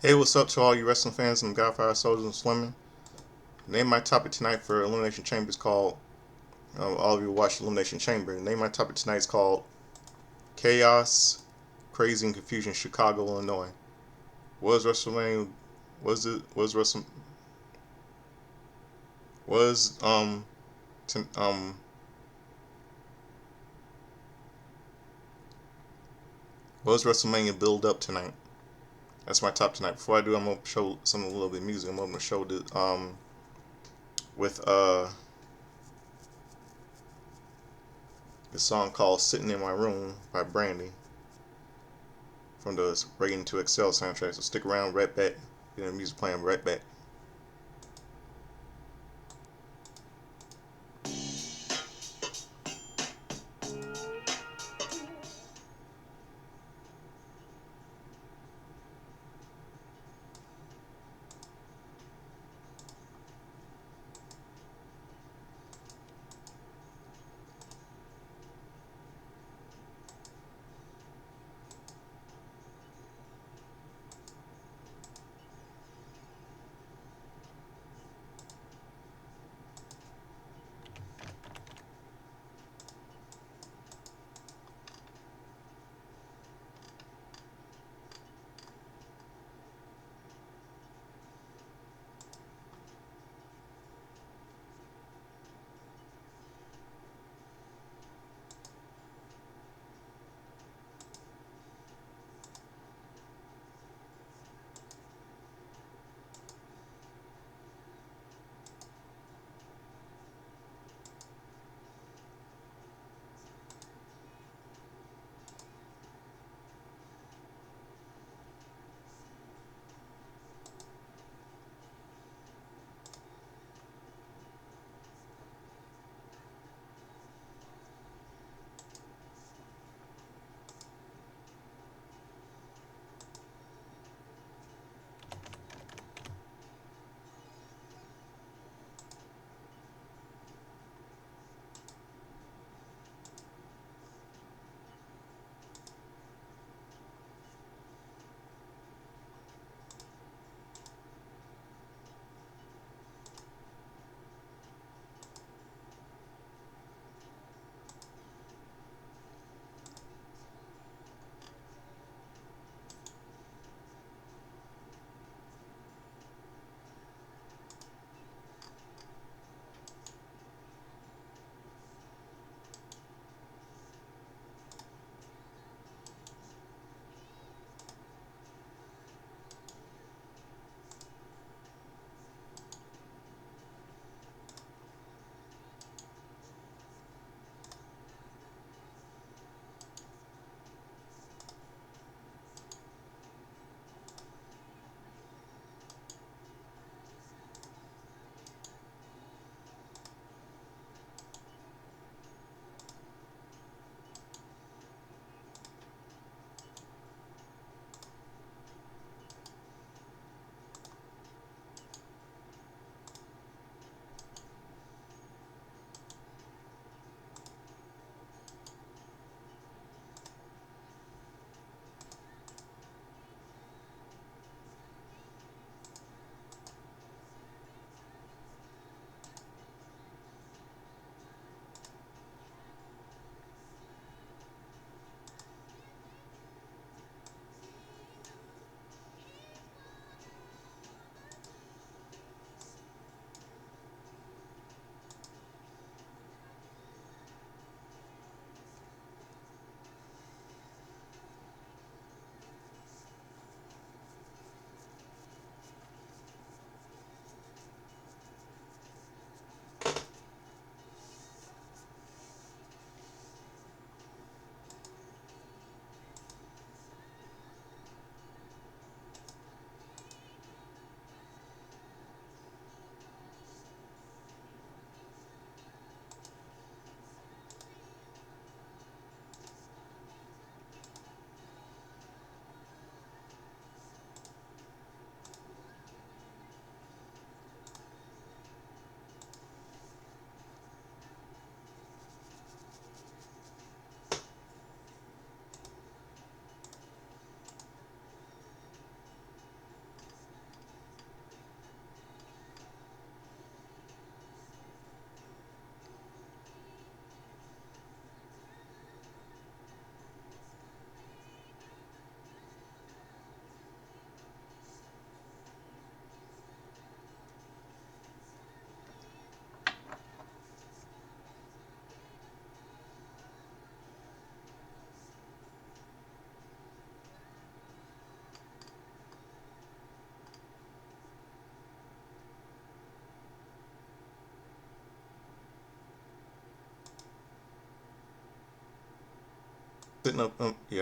Hey, what's up to all you wrestling fans and Godfire Soldiers and Swimming? Name my topic tonight for Elimination Chamber is called, all of you watch Elimination Chamber. Name my topic tonight is called Chaos, Crazy, and Confusion, Chicago, Illinois. Was WrestleMania, was Wrestle, was, t- um, was WrestleMania build up tonight? That's my top tonight. Before I do, I'm gonna show some a little bit of music. I'm gonna show the, with, the song called Sitting in My Room by Brandy from the Rating to Excel soundtrack. So stick around, right back. Get the music playing right back.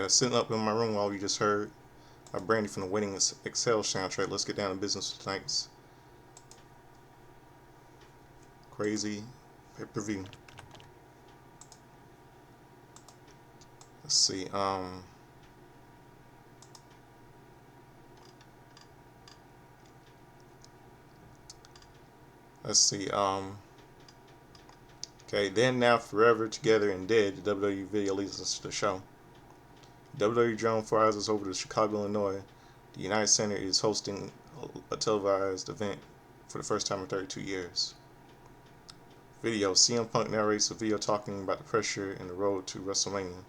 sitting up in my room while we just heard Brandy from the Wedding Excel soundtrack. Let's get down to business with tonight's crazy pay-per-view. Let's see. Let's see. Okay. Then now, forever together and dead. The WWE video leads us to the show. WWE drone flies us over to Chicago, Illinois. The United Center is hosting a televised event for the first time in 32 years. Video: CM Punk narrates a video talking about the pressure in the road to WrestleMania.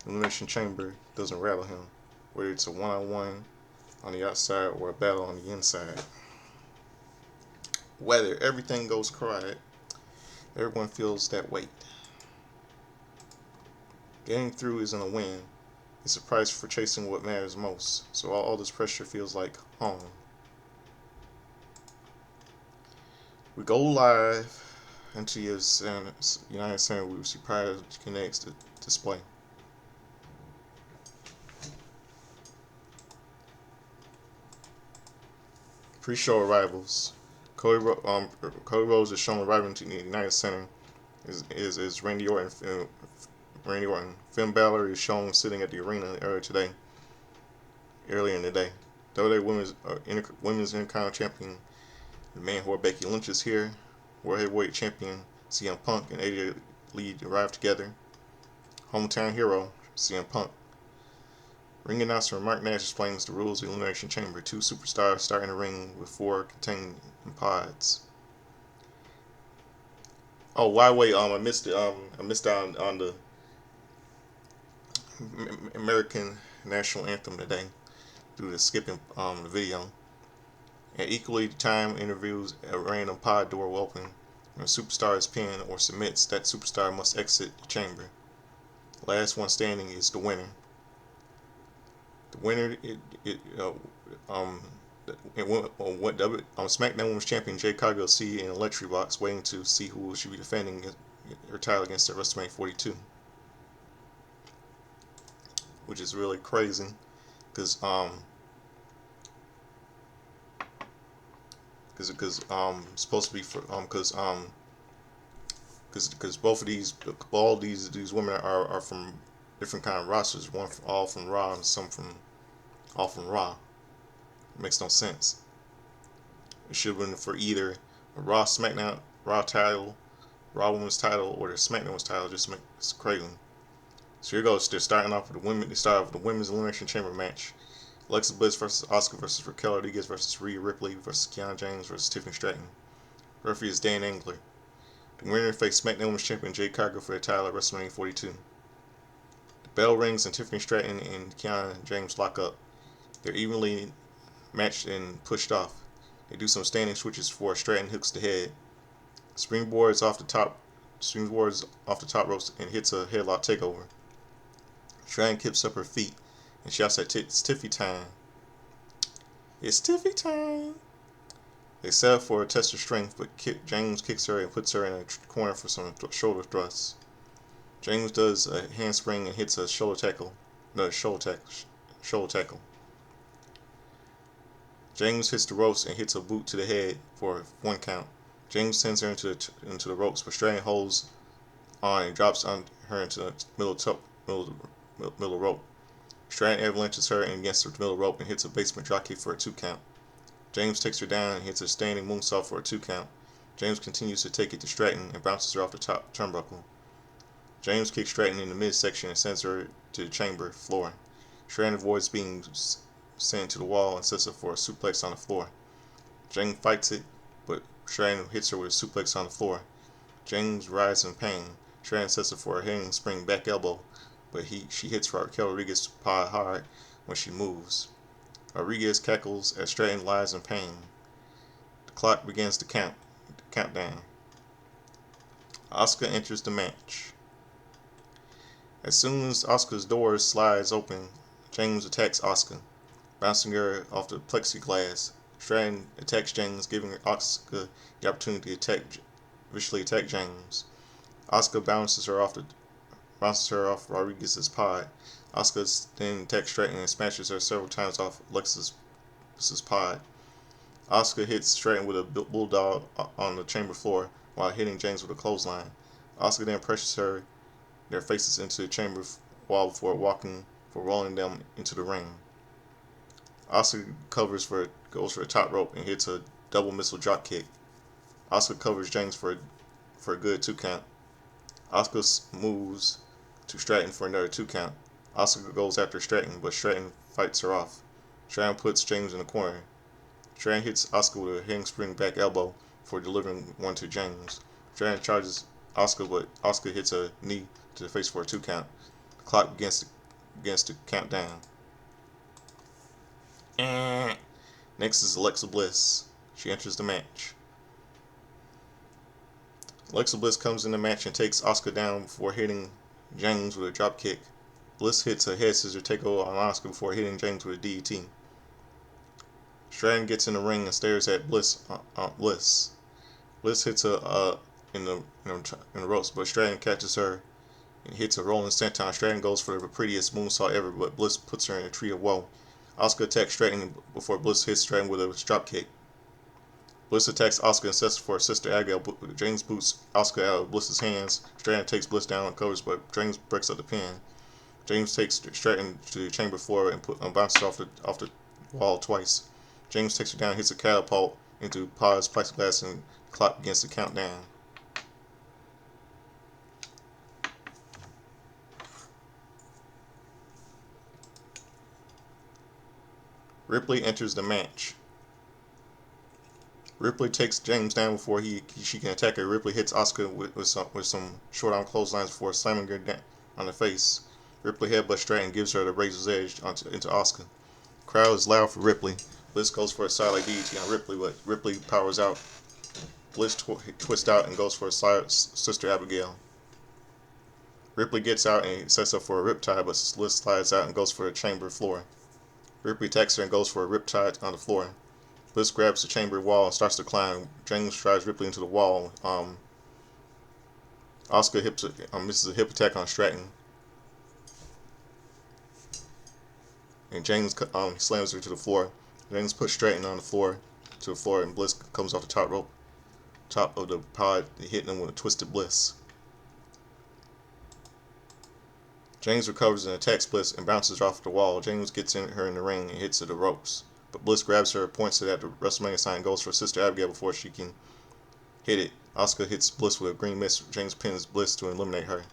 Elimination Chamber doesn't rattle him, whether it's a one-on-one on the outside or a battle on the inside. Whether everything goes quiet, everyone feels that weight. Getting through isn't a win, it's a price for chasing what matters most, so all this pressure feels like home. We go live into your United Center. We see prior to Kinect's display. Pre-show arrivals. Cody Rhodes is shown arriving to the United Center. Is Randy Orton. Finn Balor is shown sitting at the arena earlier in the day. WWE Women's Intercontinental Champion, the man who Becky Lynch is here. World Heavyweight Champion CM Punk and AJ Lee arrived together. Hometown hero CM Punk. Ring announcer Mark Nash explains the rules of the Elimination Chamber. 2 superstars start in the ring with 4 contained in pods. Oh, why wait? I missed it. I missed out on the American National Anthem today due to skipping the video. At equally timed interviews, a random pod door will open. When a superstar is pinned or submits, that superstar must exit the chamber. Last one standing is the winner. The winner, SmackDown Women's Champion Jade Cargill see in an electric box, waiting to see who should be defending her title against her WrestleMania 42, which is really crazy, because supposed to be for because both of all these women are from different kind of rosters. All from Raw and some from all from Raw. It makes no sense. It should have been for either a Raw SmackDown Raw title, Raw Women's title, or the SmackDown Women's title. It's crazy. So here goes. They're starting off with the women. They start off with the Women's Elimination Chamber match. Alexa Bliss versus Asuka versus Raquel Rodriguez versus Rhea Ripley versus Kiana James versus Tiffany Stratton. Referee is Dan Engler. The winner faced SmackDown Women's Champion Jade Cargill for the title at WrestleMania 42. The bell rings and Tiffany Stratton and Kiana James lock up. They're evenly matched and pushed off. They do some standing switches before Stratton hooks the head. Springboards off the top ropes and hits a headlock takeover. Stratton kips up her feet and shouts at it's Tiffy time. It's Tiffy time. They set up for a test of strength, but James kicks her and puts her in a corner for some shoulder thrusts. James does a handspring and hits a shoulder tackle. James hits the ropes and hits a boot to the head for 1 count. James sends her into the ropes, but Stratton holds on and drops on her into the middle rope. Stratton avalanches her against the middle rope and hits a basement dropkick for a 2 count. James takes her down and hits a standing moonsault for a 2 count. James continues to take it to Stratton and bounces her off the top turnbuckle. James kicks Stratton in the midsection and sends her to the chamber floor. Stratton avoids being sent to the wall and sets up for a suplex on the floor. James fights it, but Stratton hits her with a suplex on the floor. James writhes in pain. Stratton sets up for a hanging spring back elbow, but she hits Raquel Rodriguez pod hard when she moves. Rodriguez cackles as Stratton lies in pain. The clock begins to countdown. Asuka enters the match. As soon as Asuka's door slides open, James attacks Asuka, bouncing her off the plexiglass. Stratton attacks James, giving Asuka the opportunity to viciously attack James. Asuka bounces her off the bounces her off Rodriguez's pod. Asuka then attacks Stratton and smashes her several times off Alexa's pod. Asuka hits Stratton with a bulldog on the chamber floor while hitting James with a clothesline. Asuka then pressures their faces into the chamber wall before rolling them into the ring. Asuka goes for a top rope and hits a double missile drop kick. Asuka covers James for a good 2 count. Asuka moves to Stratton for another 2 count. Asuka goes after Stratton, but Stratton fights her off. Stratton puts James in the corner. Stratton hits Asuka with a handspring back elbow before delivering one to James. Stratton charges Asuka, but Asuka hits a knee to the face for a 2 count. The clock begins to count down. Next is Alexa Bliss. She enters the match. Alexa Bliss comes in the match and takes Asuka down before hitting James with a drop kick. Bliss hits a head scissor takeover on Asuka before hitting James with a DDT. Stratton gets in the ring and stares at Bliss. Bliss hits her in the ropes, but Stratton catches her and hits a rolling senton. Stratton goes for the prettiest moonsault ever, but Bliss puts her in a tree of woe. Asuka attacks Stratton before Bliss hits Stratton with a drop kick. Bliss attacks Asuka and sets for Sister Abigail. James boots Asuka out of Bliss's hands. Stratton takes Bliss down and covers, but James breaks up the pin. James takes Stratton to the chamber floor and bounces off the wall twice. James takes her down and hits a catapult into Pod's plexiglass, and the clock begins to count down. Ripley enters the match. Ripley takes James down before she can attack her. Ripley hits Asuka with some short arm clotheslines before slamming her down on the face. Ripley headbutts Stratton and gives her the razor's edge into Asuka. The crowd is loud for Ripley. Bliss goes for a sidelight DDT on Ripley, but Ripley powers out. Bliss twists out and goes for a Sister Abigail. Ripley gets out and sets up for a riptide, but Bliss slides out and goes for a chamber floor. Ripley attacks her and goes for a riptide on the floor. Bliss grabs the chamber wall and starts to climb. James drives Ripley into the wall. Asuka misses a hip attack on Stratton. And James slams her to the floor. James puts Stratton on the floor and Bliss comes off the top of the pod, hitting him with a twisted Bliss. James recovers and attacks Bliss and bounces her off the wall. James gets her in the ring and hits her the ropes. But Bliss grabs her, points it at the WrestleMania sign, and goes for Sister Abigail before she can hit it. Asuka hits Bliss with a green mist. James pins Bliss to eliminate her.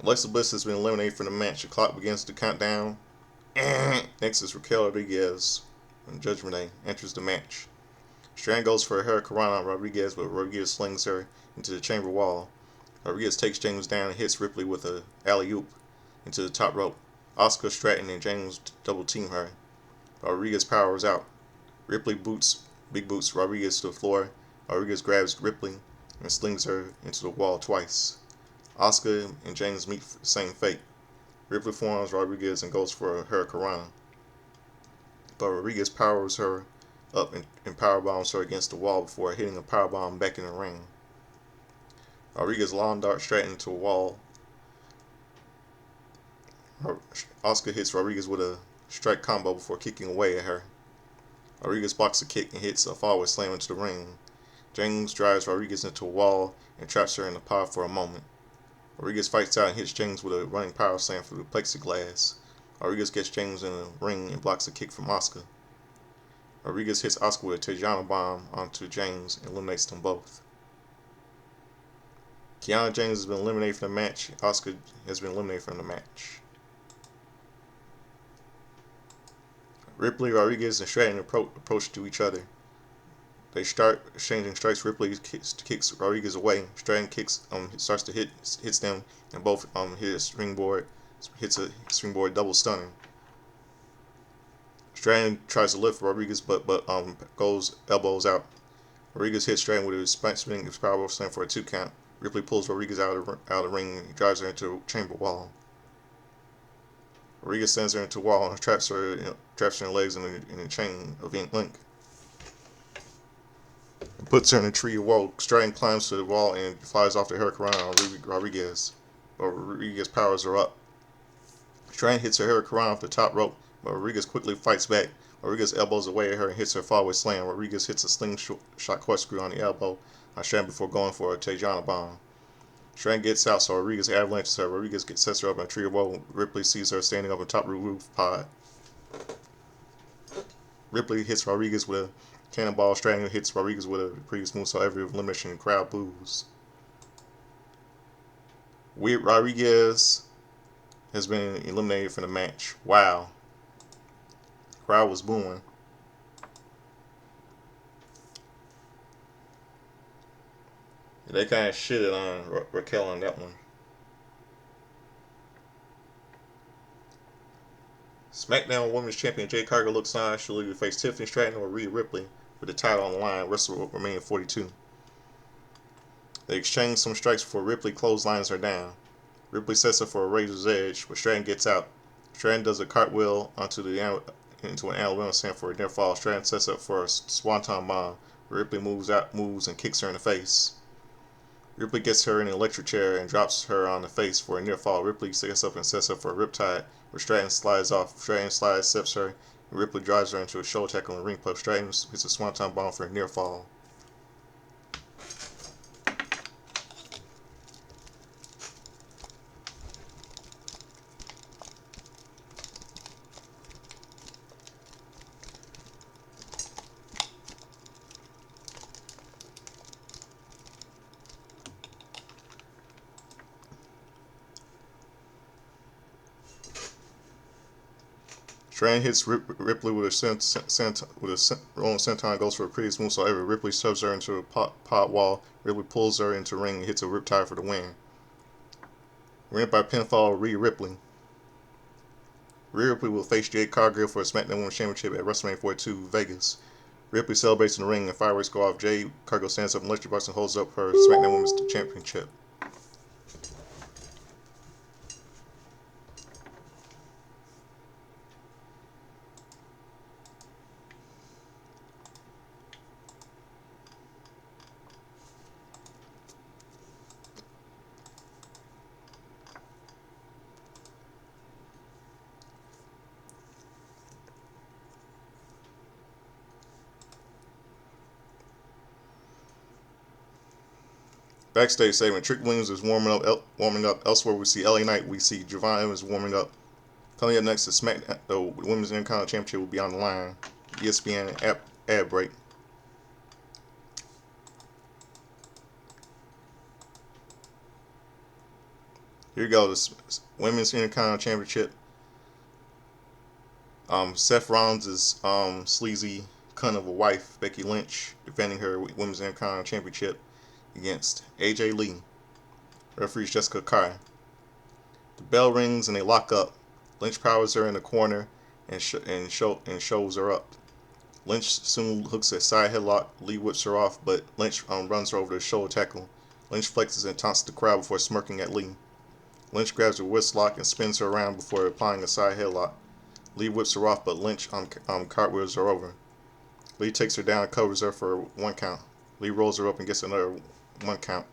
Alexa Bliss has been eliminated from the match. The clock begins to count down. Next is Raquel Rodriguez on Judgment Day enters the match. Stratton goes for a hurricanrana on Rodriguez, but Rodriguez slings her into the chamber wall. Rodriguez takes James down and hits Ripley with a alley-oop into the top rope. Asuka, Stratton, and James double team her. Rodriguez powers out. Ripley big boots Rodriguez to the floor. Rodriguez grabs Ripley and slings her into the wall twice. Asuka and James meet for the same fate. Ripley forearms Rodriguez and goes for a hurricanrana, but Rodriguez powers her up and powerbombs her against the wall before hitting a powerbomb back in the ring. Rodriguez long darts Stratton to a wall. Asuka hits Rodriguez with a strike combo before kicking away at her. Rodriguez blocks a kick and hits a forward slam into the ring. James drives Rodriguez into a wall and traps her in the pod for a moment. Rodriguez fights out and hits James with a running power slam through the plexiglass. Rodriguez gets James in the ring and blocks a kick from Asuka. Rodriguez hits Asuka with a Tejana bomb onto James and eliminates them both. Kiana James has been eliminated from the match. Asuka has been eliminated from the match. Ripley, Rodriguez, and Stratton approach to each other. They start exchanging strikes. Ripley kicks Rodriguez away. Stratton starts to hits them, and both hit a springboard double stunner. Stratton tries to lift Rodriguez, but goes elbows out. Rodriguez hits Stratton with a spinning power slam for a 2 count. Ripley pulls Rodriguez out of the ring and drives her into the chamber wall. Rodriguez sends her into a wall and traps her in the legs in a chain of link. Puts her in a tree of woe. Stratton climbs to the wall and flies off the hurricane on Rodriguez. But Rodriguez powers her up. Stratton hits her hurricane off the top rope, but Rodriguez quickly fights back. Rodriguez elbows away at her and hits her fallaway slam. Rodriguez hits a slingshot corkscrew on the elbow on Stratton before going for a Tejana bomb. Stratton gets out, so Rodriguez avalanches her. Rodriguez sets her up in a tree of woe. Ripley sees her standing up on top of the roof pod. Ripley hits Rodriguez with a cannonball. Stratton hits Rodriguez with a previous move, so every elimination crowd boos. Rodriguez has been eliminated from the match. Wow. Crowd was booing. They kind of shitted on Raquel on that one. SmackDown Women's Champion Jade Cargill looks on. She'll either face Tiffany Stratton or Rhea Ripley with the title on the line. WrestleMania 42. They exchange some strikes before Ripley clotheslines her down. Ripley sets up for a razor's edge, but Stratton gets out. Stratton does a cartwheel into an Alabama stand for a near fall. Stratton sets up for a swanton bomb. Ripley moves and kicks her in the face. Ripley gets her in an electric chair and drops her on the face for a near fall. Ripley gets up and sets up for a riptide, where Stratton slides off. Stratton steps her, and Ripley drives her into a shoulder tackle in the ring post. Stratton hits a swanton bomb for a near fall. Stratton hits Ripley with a rolling senton, goes for a pretty smooth so ever. Ripley shoves her into a pot wall. Ripley pulls her into the ring and hits a riptide for the win. Win by pinfall, Rhea Ripley. Rhea Ripley will face Jade Cargill for a SmackDown Women's Championship at WrestleMania 42 Vegas. Ripley celebrates in the ring and fireworks go off. Jade Cargill stands up and electric and holds up her SmackDown Women's Championship. Backstage segment: Trick Williams is warming up. Elsewhere, we see LA Knight. We see Javon Evans warming up. Coming up next, the Women's Intercontinental Championship will be on the line. ESPN ad break. Here we go. This Women's Intercontinental Championship. Seth Rollins' sleazy cunt of a wife, Becky Lynch, defending her Women's Intercontinental Championship against AJ Lee. Referee Jessica Kai. The bell rings and they lock up. Lynch powers her in the corner and shows her up. Lynch soon hooks a side headlock. Lee whips her off, but Lynch runs her over the shoulder tackle. Lynch flexes and taunts the crowd before smirking at Lee. Lynch grabs her wrist lock and spins her around before applying a side headlock. Lee whips her off, but Lynch cartwheels her over. Lee takes her down and covers her for 1 count. Lee rolls her up and gets another 1 count.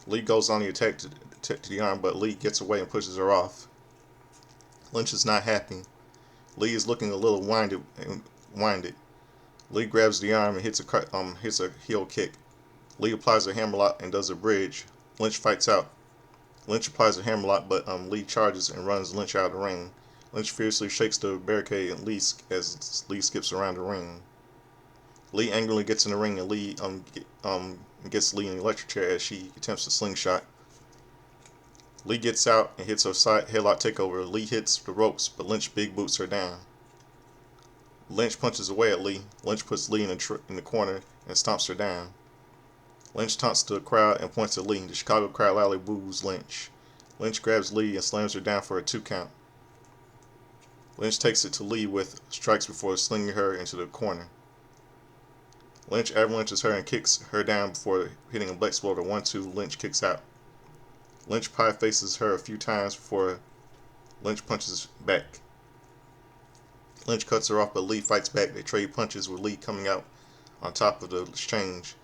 Lee goes on the attack to the arm, but Lee gets away and pushes her off. Lynch is not happy. Lee is looking a little winded. Lee grabs the arm and hits a heel kick. Lee applies a hammerlock and does a bridge. Lynch fights out. Lynch applies a hammerlock, but Lee charges and runs Lynch out of the ring. Lynch fiercely shakes the barricade and as Lee skips around the ring. Lee angrily gets in the ring and Lee gets Lee in the electric chair as she attempts a slingshot. Lee gets out and hits a side headlock takeover. Lee hits the ropes, but Lynch big boots her down. Lynch punches away at Lee. Lynch puts Lee in the corner and stomps her down. Lynch taunts the crowd and points at Lee. The Chicago crowd loudly boos Lynch. Lynch grabs Lee and slams her down for a 2 count. Lynch takes it to Lee with strikes before slinging her into the corner. Lynch avalanches her and kicks her down before hitting a black exploder 1-2. Lynch kicks out. Lynch pie faces her a few times before Lynch punches back. Lynch cuts her off, but Lee fights back. They trade punches with Lee coming out on top of the exchange.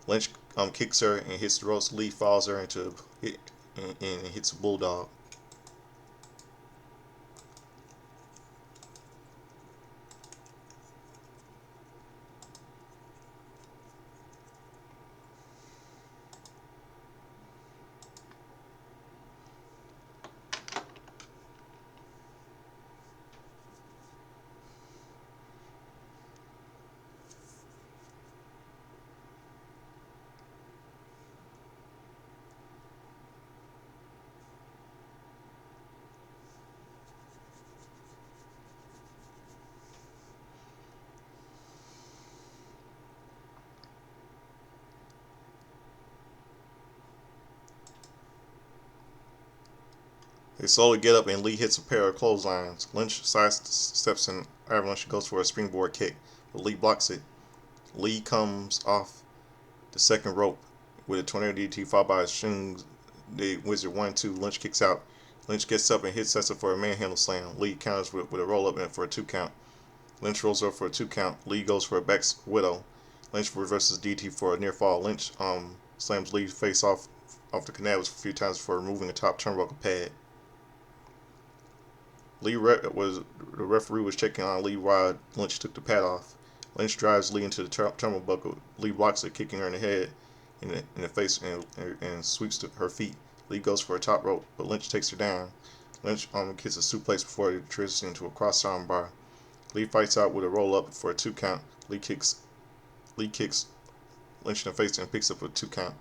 Lynch kicks her and hits the ropes. Lee falls her into hit and hits a bulldog. They slowly get up and Lee hits a pair of clotheslines. Lynch sidesteps and Avalanche goes for a springboard kick, but Lee blocks it. Lee comes off the second rope with a tornado DDT followed by a Shing the Wizard 1-2. Lynch kicks out. Lynch gets up and hits Sessa for a manhandle slam. Lee counters with a roll up and for a 2 count. Lynch rolls over for a 2 count. Lee goes for a back widow. Lynch reverses DT for a near fall. Lynch slams Lee's face off the canals a few times before removing a top turnbuckle pad. The referee was checking on Lee while Lynch took the pad off. Lynch drives Lee into the turnbuckle. Lee blocks it, kicking her in the head, in the face, and sweeps to her feet. Lee goes for a top rope, but Lynch takes her down. Lynch gets a suplex before he transitions into a cross arm bar. Lee fights out with a roll up for a 2 count. Lee kicks Lynch in the face and picks up a 2 count.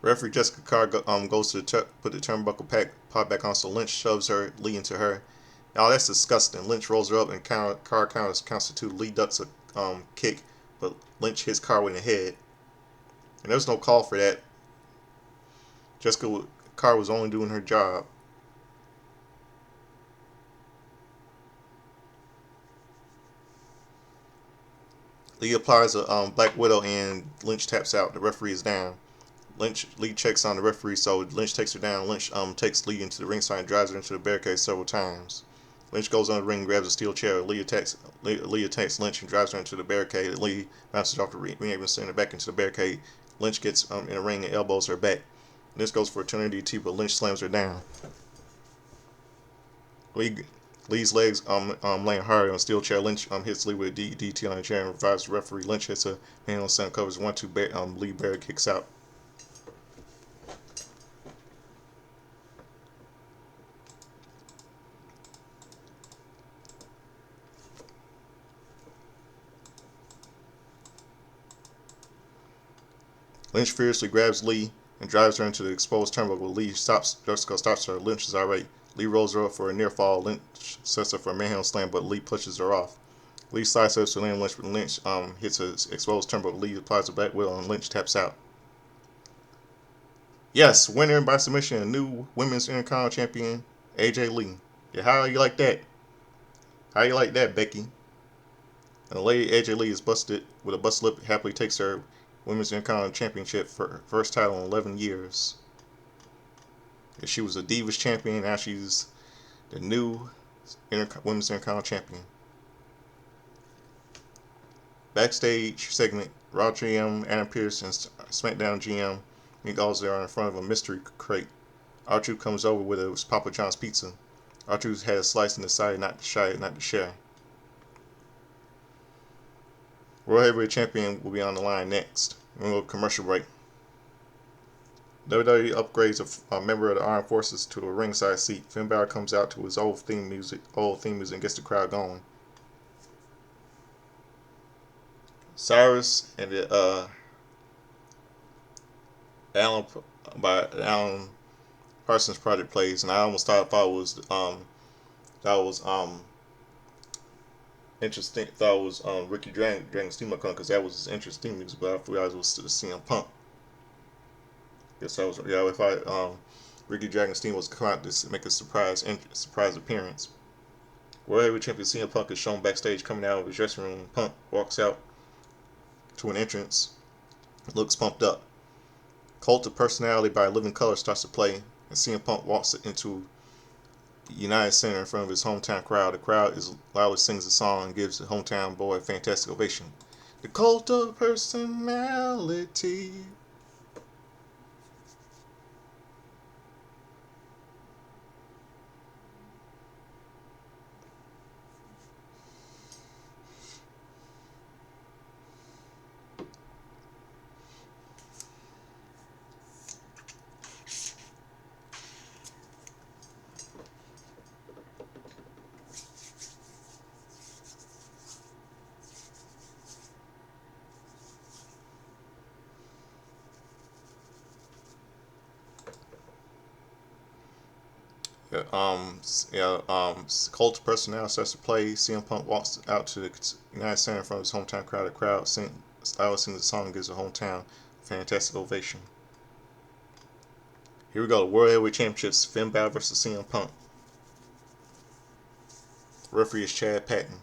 Referee Jessica Carr goes to put the turnbuckle pod back on, so Lynch shoves Lee into her. Now that's disgusting. Lynch rolls her up and Carr counts to 2. Lee ducks a kick, but Lynch hits Carr in the head. And there's no call for that. Jessica Carr was only doing her job. Lee applies a Black Widow and Lynch taps out. The referee is down. Lee checks on the referee, so Lynch takes her down. Lynch takes Lee into the ringside and drives her into the barricade several times. Lynch goes on the ring and grabs a steel chair. Lee attacks Lynch and drives her into the barricade. Lee bounces off the ring and sends her back into the barricade. Lynch gets in the ring and elbows her back. Lynch goes for a turn DT, but Lynch slams her down. Lee's legs laying hard on a steel chair. Lynch hits Lee with a DT on the chair and revives the referee. Lynch hits a man on center, covers 1-2. Lee barely kicks out. Lynch fiercely grabs Lee and drives her into the exposed turnbuckle. Jessica stops her. Lynch is irate. Lee rolls her up for a near fall. Lynch sets her for a manhandle slam, but Lee pushes her off. Lee sidesteps to land Lynch, but Lynch hits his exposed turnbuckle. Lee applies a back wheel and Lynch taps out. Yes, winner by submission, a new women's Intercontinental champion, AJ Lee. Yeah, how you like that? How you like that, Becky? And the lady AJ Lee is busted with a bust lip, happily takes her Women's Intercontinental Championship for her first title in 11 years. She was a Divas champion, now she's the new Women's Intercontinental champion. Backstage segment, Raw GM Adam Pearce and SmackDown GM Nick Aldis are in front of a mystery crate. R-Truth comes over with a Papa John's pizza. R-Truth had a slice and decided not to share. World Heavyweight Champion will be on the line next. We'll go commercial break. WWE upgrades a member of the Armed Forces to a ringside seat. Finn Balor comes out to his old theme music, and gets the crowd going. Cyrus and the Alan Alan Parsons Project plays, and I almost thought that was interesting. Thought it was Ricky Dragon Steamboat because that was his interesting music, but I realized it was CM Punk. Guess that was if I Ricky Dragon Steamboat was come out to make a surprise appearance. World Heavyweight Champion CM Punk is shown backstage coming out of his dressing room. Punk walks out to an entrance, looks pumped up. Cult of Personality by Living Color starts to play, and CM Punk walks into United Center in front of his hometown crowd. The crowd is loudly sings the song and gives the hometown boy a fantastic ovation. The Cult of Personality. Cult of Personality starts to play. CM Punk walks out to the United Center in front of his hometown crowd. The crowd sings the song and gives the hometown a fantastic ovation. Here we go. The World Heavyweight Championships. Finn Balor versus CM Punk. Referee is Chad Patton.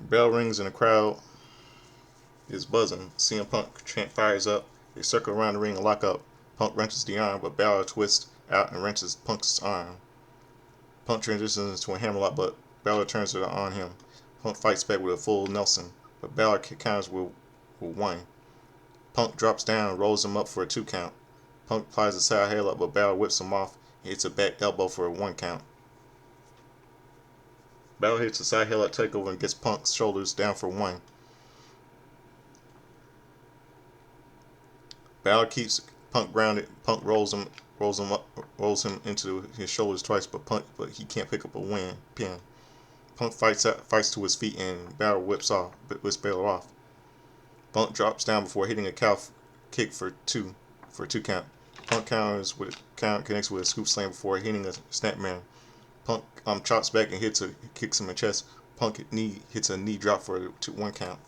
Bell rings and the crowd is buzzing. CM Punk chant fires up. They circle around the ring and lock up. Punk wrenches the arm, but Balor twists out and wrenches Punk's arm. Punk transitions into a hammerlock, but Balor turns it on him. Punk fights back with a full Nelson, but Balor counters with one. Punk drops down and rolls him up for a 2 count. Punk applies a side headlock, but Balor whips him off and hits a back elbow for a 1 count. Balor hits a side headlock takeover and gets Punk's shoulders down for 1. Balor keeps Punk grounded. Punk rolls him into his shoulders twice, but he can't pick up a pin. Punk fights to his feet and Balor whips Balor off. Punk drops down before hitting a cow kick for 2 count. Punk connects with a scoop slam before hitting a snapmare. Punk chops back and kicks him in the chest. Punk hits a knee drop for a 1 count.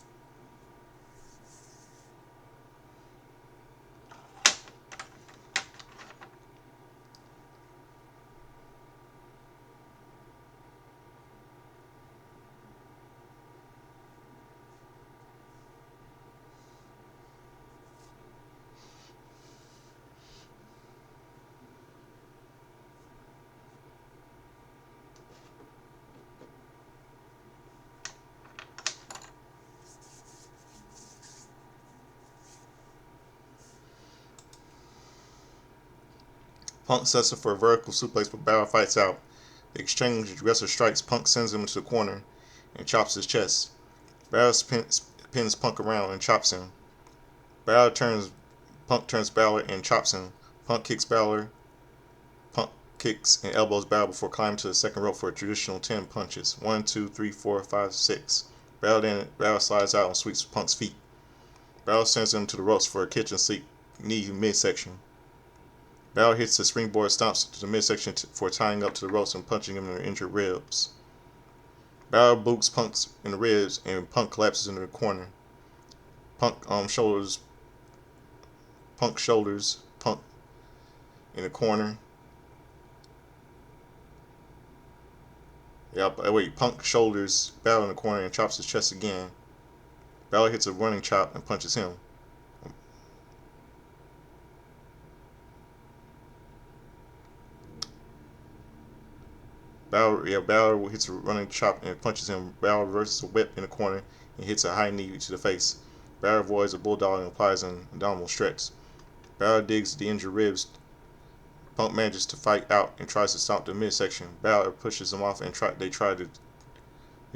Punk sets up for a vertical suplex, but Balor fights out. They exchange aggressive strikes. Punk sends him into the corner and chops his chest. Balor pins Punk around and chops him. Punk turns Balor and chops him. Punk kicks and elbows Balor before climbing to the second rope for a traditional 10 punches. 1, 2, 3, 4, 5, 6. Balor slides out and sweeps Punk's feet. Balor sends him to the ropes for a kitchen sink knee midsection. Balor hits the springboard stomps to the midsection for tying up to the ropes and punching him in the injured ribs. Balor boots Punk in the ribs and Punk collapses into the corner. Punk shoulders Punk in the corner. Punk shoulders Balor in the corner and chops his chest again. Balor hits a running chop and punches him. Balor hits a running chop and punches him. Balor reverses a whip in the corner and hits a high knee to the face. Balor avoids a bulldog and applies an abdominal stretch. Balor digs the injured ribs. Punk manages to fight out and tries to stomp the midsection. Balor pushes him off and they try to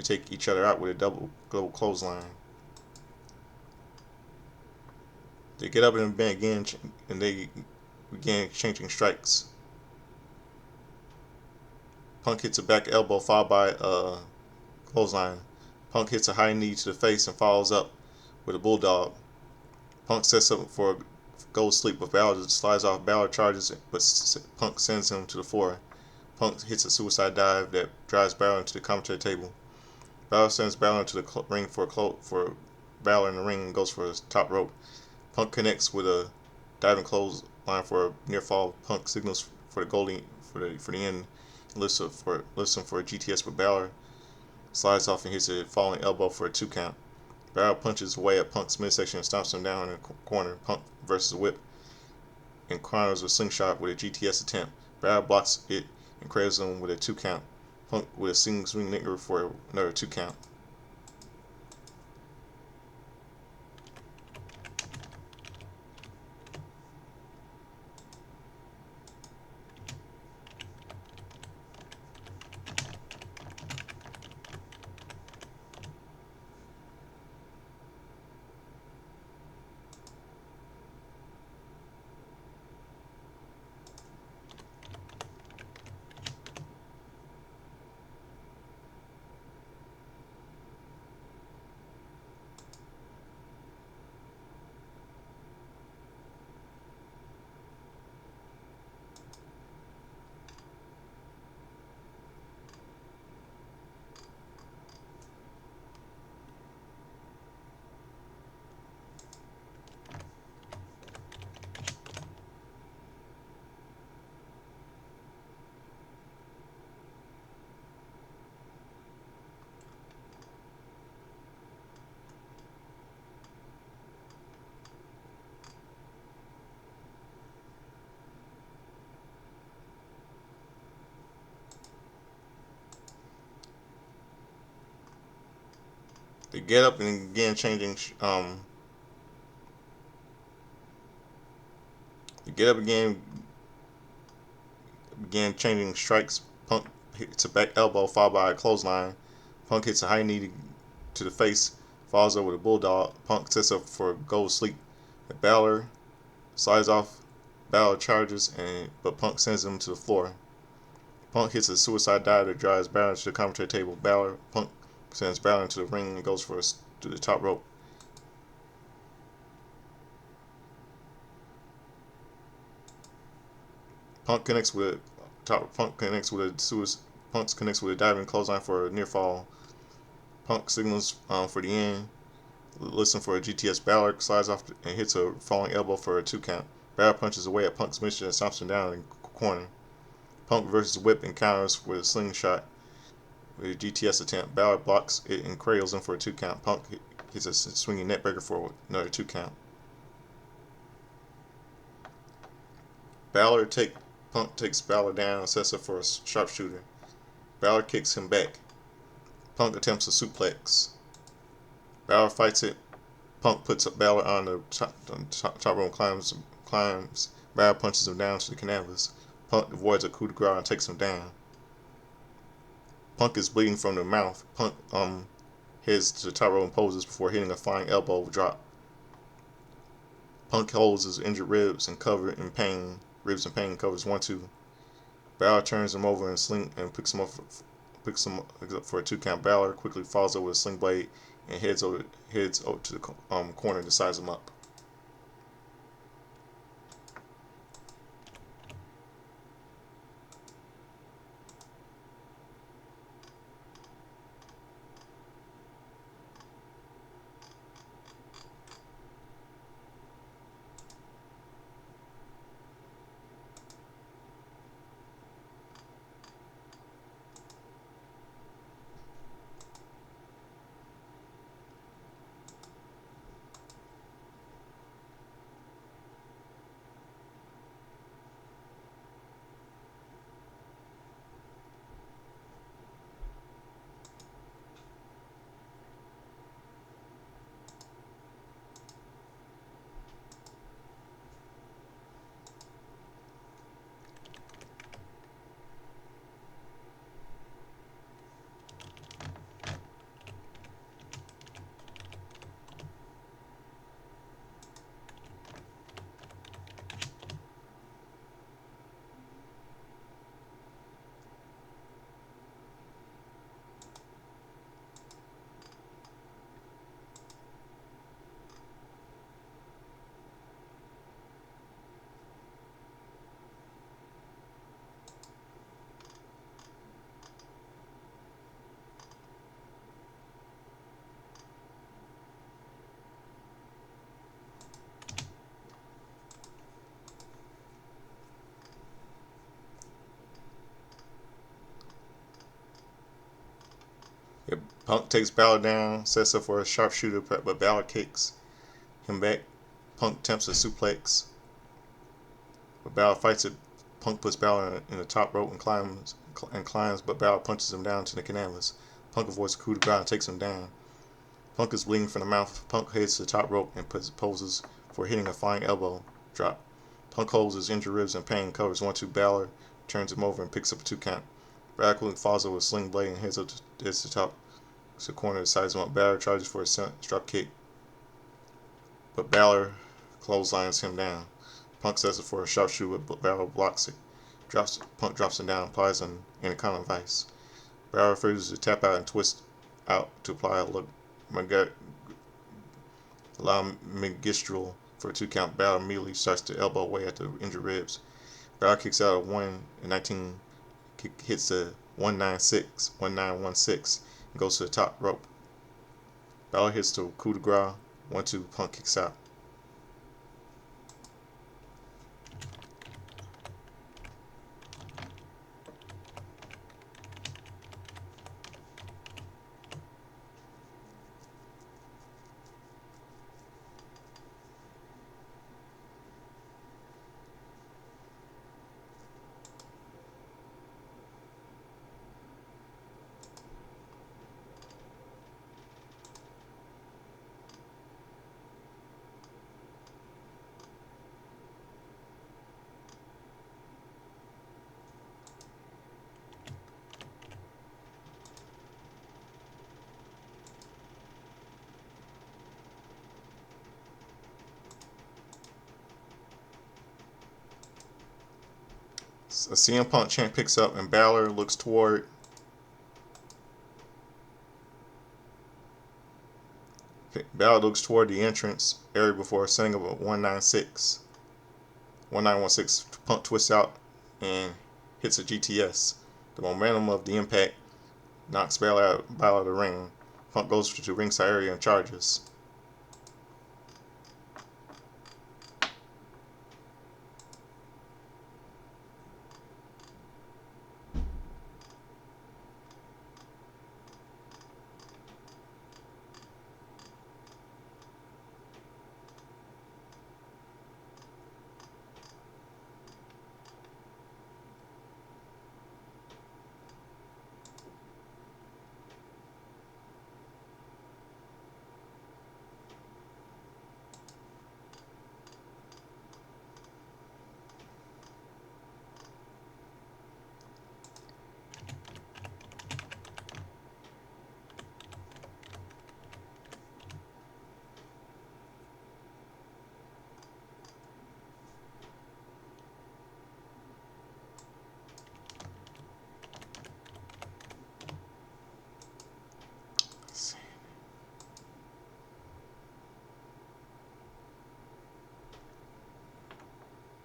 They take each other out with a double clothesline. They get up and begin, and they begin exchanging strikes. Punk hits a back elbow followed by a clothesline. Punk hits a high knee to the face and follows up with a bulldog. Punk sets up for a gold sleep, but Balor slides off. Balor charges, but Punk sends him to the floor. Punk hits a suicide dive that drives Balor into the commentary table. Balor sends Balor into the ring for Balor in the ring and goes for his top rope. Punk connects with a diving clothesline for a near fall. Punk signals for the goalie for the end. Lifts him for a GTS, but Balor slides off and hits a falling elbow for a 2 count. Balor punches away at Punk's midsection and stomps him down in the corner. Punk versus Whip and counters a slingshot with a GTS attempt. Balor blocks it and cradles him with a 2 count. Punk with a single swing nicker for another 2 count. They get up and again changing. They get up again, began changing strikes. Punk hits a back elbow followed by a clothesline. Punk hits a high knee to the face, falls over with a bulldog. Punk sets up for a gold sleep. Balor slides off. Balor charges, but Punk sends him to the floor. Punk hits a suicide dive that drives Balor to the commentary table. Punk sends Balor into the ring and goes to the top rope. Punk connects with a diving clothesline for a near fall. Punk signals for the end. Listen for a GTS. Balor slides off and hits a falling elbow for a 2 count. Balor punches away at Punk's mission and stomps him down in the corner. Punk versus Whip and counters with a slingshot with a GTS attempt. Balor blocks it and cradles him for a 2 count. Punk hits a swinging neckbreaker for another 2 count. Punk takes Balor down and sets up for a sharpshooter. Balor kicks him back. Punk attempts a suplex. Balor fights it. Punk puts Balor on the top rope and climbs. Balor punches him down to the canvas. Punk avoids a coup de grace and takes him down. Punk is bleeding from the mouth. Punk heads to the top rope and poses before hitting a flying elbow drop. Punk holds his injured ribs and covers 1-2. Balor turns him over and picks him up for a 2 count. Balor quickly falls over with a sling blade and heads over to the corner to size him up. Punk takes Balor down, sets up for a sharpshooter, but Balor kicks him back. Punk attempts a suplex, but Balor fights it. Punk puts Balor in the top rope and climbs, but Balor punches him down to the canvas. Punk avoids the coup de grace and takes him down. Punk is bleeding from the mouth. Punk heads to the top rope and poses for hitting a flying elbow drop. Punk holds his injured ribs in pain, covers 1-2. Balor turns him over and picks up a 2 count. Balor quickly falls over with a sling blade and heads to the top. To the corner, decides him up. Balor charges for a drop kick, but Balor clotheslines him down. Punk sets it for a sharpshooter, but Balor blocks it. Punk drops him down, applies an Anaconda Vice. Balor refuses to tap out and twist out to apply a magistral for a 2 count. Balor immediately starts to elbow away at the injured ribs. Balor kicks out a 1-19, hits the 1916, and goes to the top rope. Balor hits the coup de grace, 1-2. Punk kicks out. A CM Punk chant picks up and Balor looks toward the entrance area before setting up a 1916. Punk twists out and hits a GTS. The momentum of the impact knocks Balor out of the ring. Punk goes to the ringside area and charges.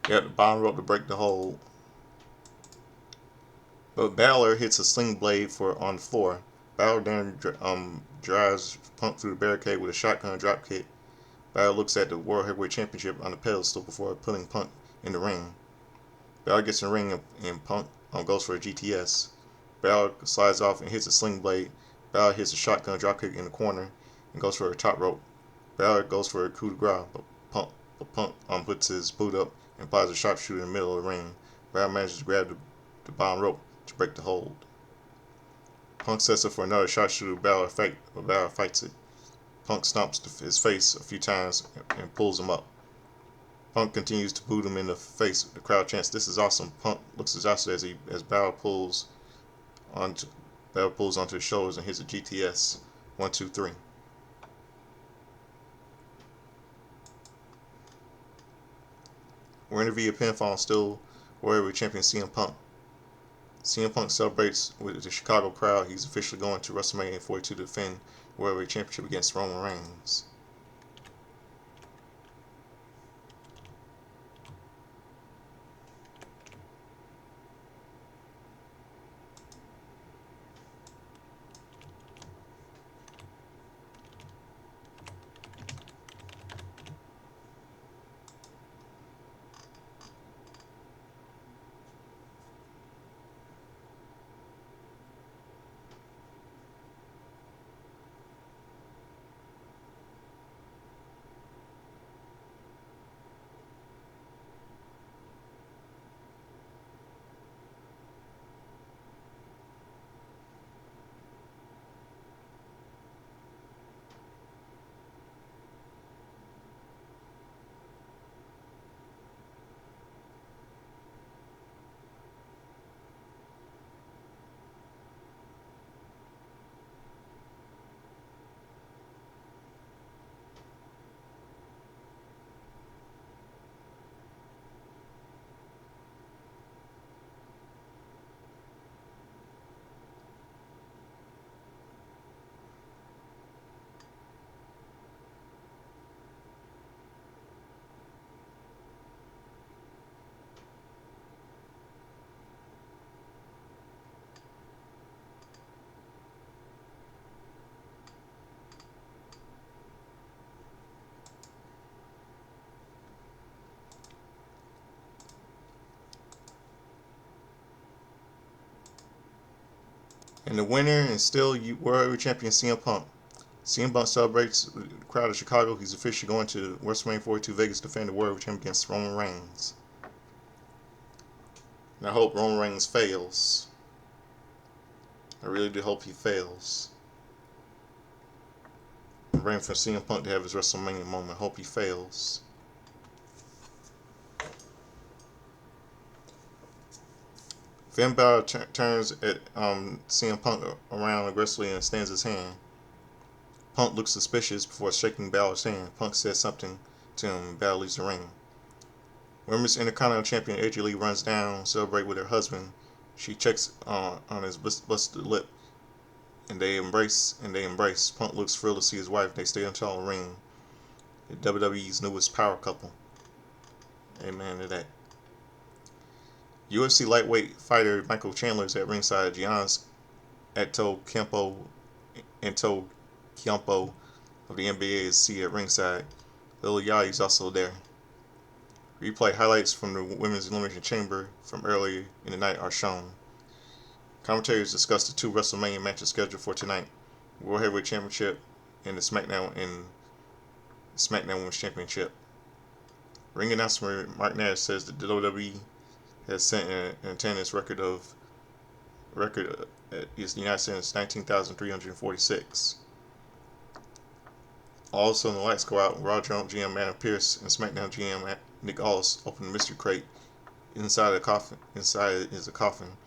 Got the bottom rope to break the hold. But Balor hits a sling blade on the floor. Balor then drives Punk through the barricade with a shotgun drop kick. Balor looks at the World Heavyweight Championship on the pedestal before putting Punk in the ring. Balor gets in the ring and Punk goes for a GTS. Balor slides off and hits a sling blade. Balor hits a shotgun drop kick in the corner and goes for a top rope. Balor goes for a coup de grace, but Punk puts his boot up and applies a sharpshooter in the middle of the ring. Balor manages to grab the bottom rope to break the hold. Punk sets up for another sharpshooter. Balor fights it. Punk stomps his face a few times and pulls him up. Punk continues to boot him in the face. The crowd chants, "This is awesome." Punk looks exhausted as Balor pulls onto his shoulders and hits a GTS. 1-2-3. We're in the via pinfall, still Warrior champion CM Punk. CM Punk celebrates with the Chicago crowd. He's officially going to WrestleMania 42 to defend the World Championship against Roman Reigns. And the winner and still World Heavyweight Champion CM Punk. CM Punk celebrates the crowd of Chicago. He's officially going to WrestleMania 42 Vegas to defend the World Heavyweight Champion against Roman Reigns. And I hope Roman Reigns fails. I really do hope he fails. I'm waiting for CM Punk to have his WrestleMania moment. I hope he fails. Finn Balor turns at CM Punk around aggressively and extends his hand. Punk looks suspicious before shaking Balor's hand. Punk says something to him and Balor leaves the ring. Women's Intercontinental Champion AJ Lee runs down to celebrate with her husband. She checks on his busted lip and they embrace. Punk looks thrilled to see his wife. They stay until the ring. The WWE's newest power couple. Amen to that. UFC lightweight fighter Michael Chandler is at ringside. Giannis Antetokounmpo of the NBA is seated at ringside. Lil Yachty is also there. Replay highlights from the Women's Elimination Chamber from earlier in the night are shown. Commentators discuss the two WrestleMania matches scheduled for tonight: World Heavyweight Championship and the SmackDown Women's Championship. Ring announcer Mark Nash says that the WWE has set an attendance record at the United States 19,346. Also, the lights go out. Raw GM Adam Pearce and SmackDown GM Nick Aldis open the mystery crate. Inside is a coffin.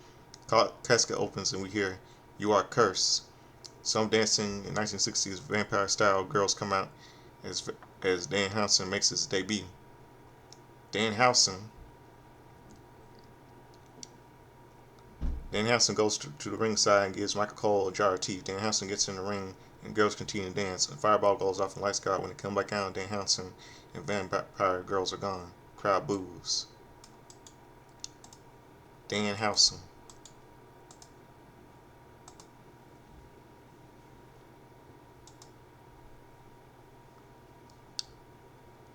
Casket opens and we hear, "You are cursed." Some dancing in 1960s vampire style girls come out as Danhausen makes his debut. Danhausen goes to the ringside and gives Michael Cole a jar of tea. Danhausen gets in the ring and girls continue to dance. A fireball goes off and lights go out. When they come back out, Danhausen and vampire girls are gone. Crowd boos. Danhausen.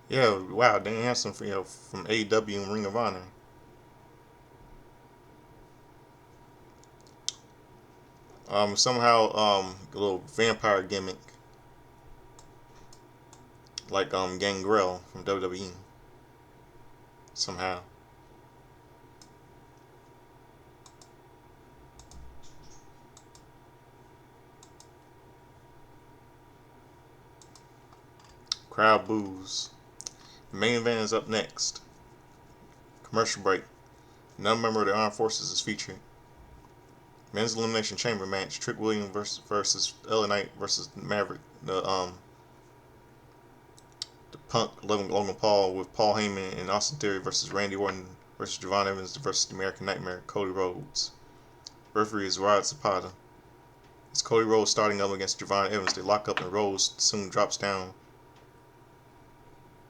Yeah, wow, Danhausen from AEW and Ring of Honor. Somehow a little vampire gimmick like Gangrel from WWE. Somehow. Crowd boos. The main event is up next. Commercial break. Another member of the Armed Forces is featured. Men's Elimination Chamber match: Trick Williams versus LA Knight versus Maverick. The Punk Logan Paul with Paul Heyman and Austin Theory versus Randy Orton versus Javon Evans versus the American Nightmare Cody Rhodes. Referee is Rod Zapata. It's Cody Rhodes starting up against Javon Evans. They lock up and Rhodes soon drops down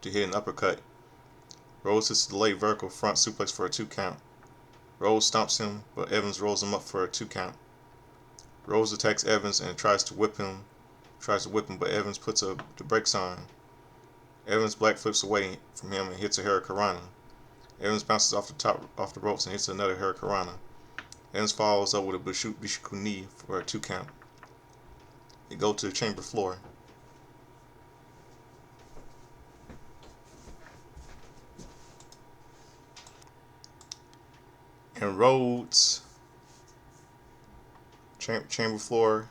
to hit an uppercut. Rhodes hits the delayed vertical front suplex for a 2 count. Rhodes stomps him, but Evans rolls him up for a 2 count. Rhodes attacks Evans and tries to whip him, but Evans puts the brakes on. Evans black flips away from him and hits a Hurricanrana. Evans bounces off the ropes and hits another Hurricanrana. Evans follows up with a Bishiku knee for a 2 count. They go to the chamber floor. And Rhodes, chamber floor,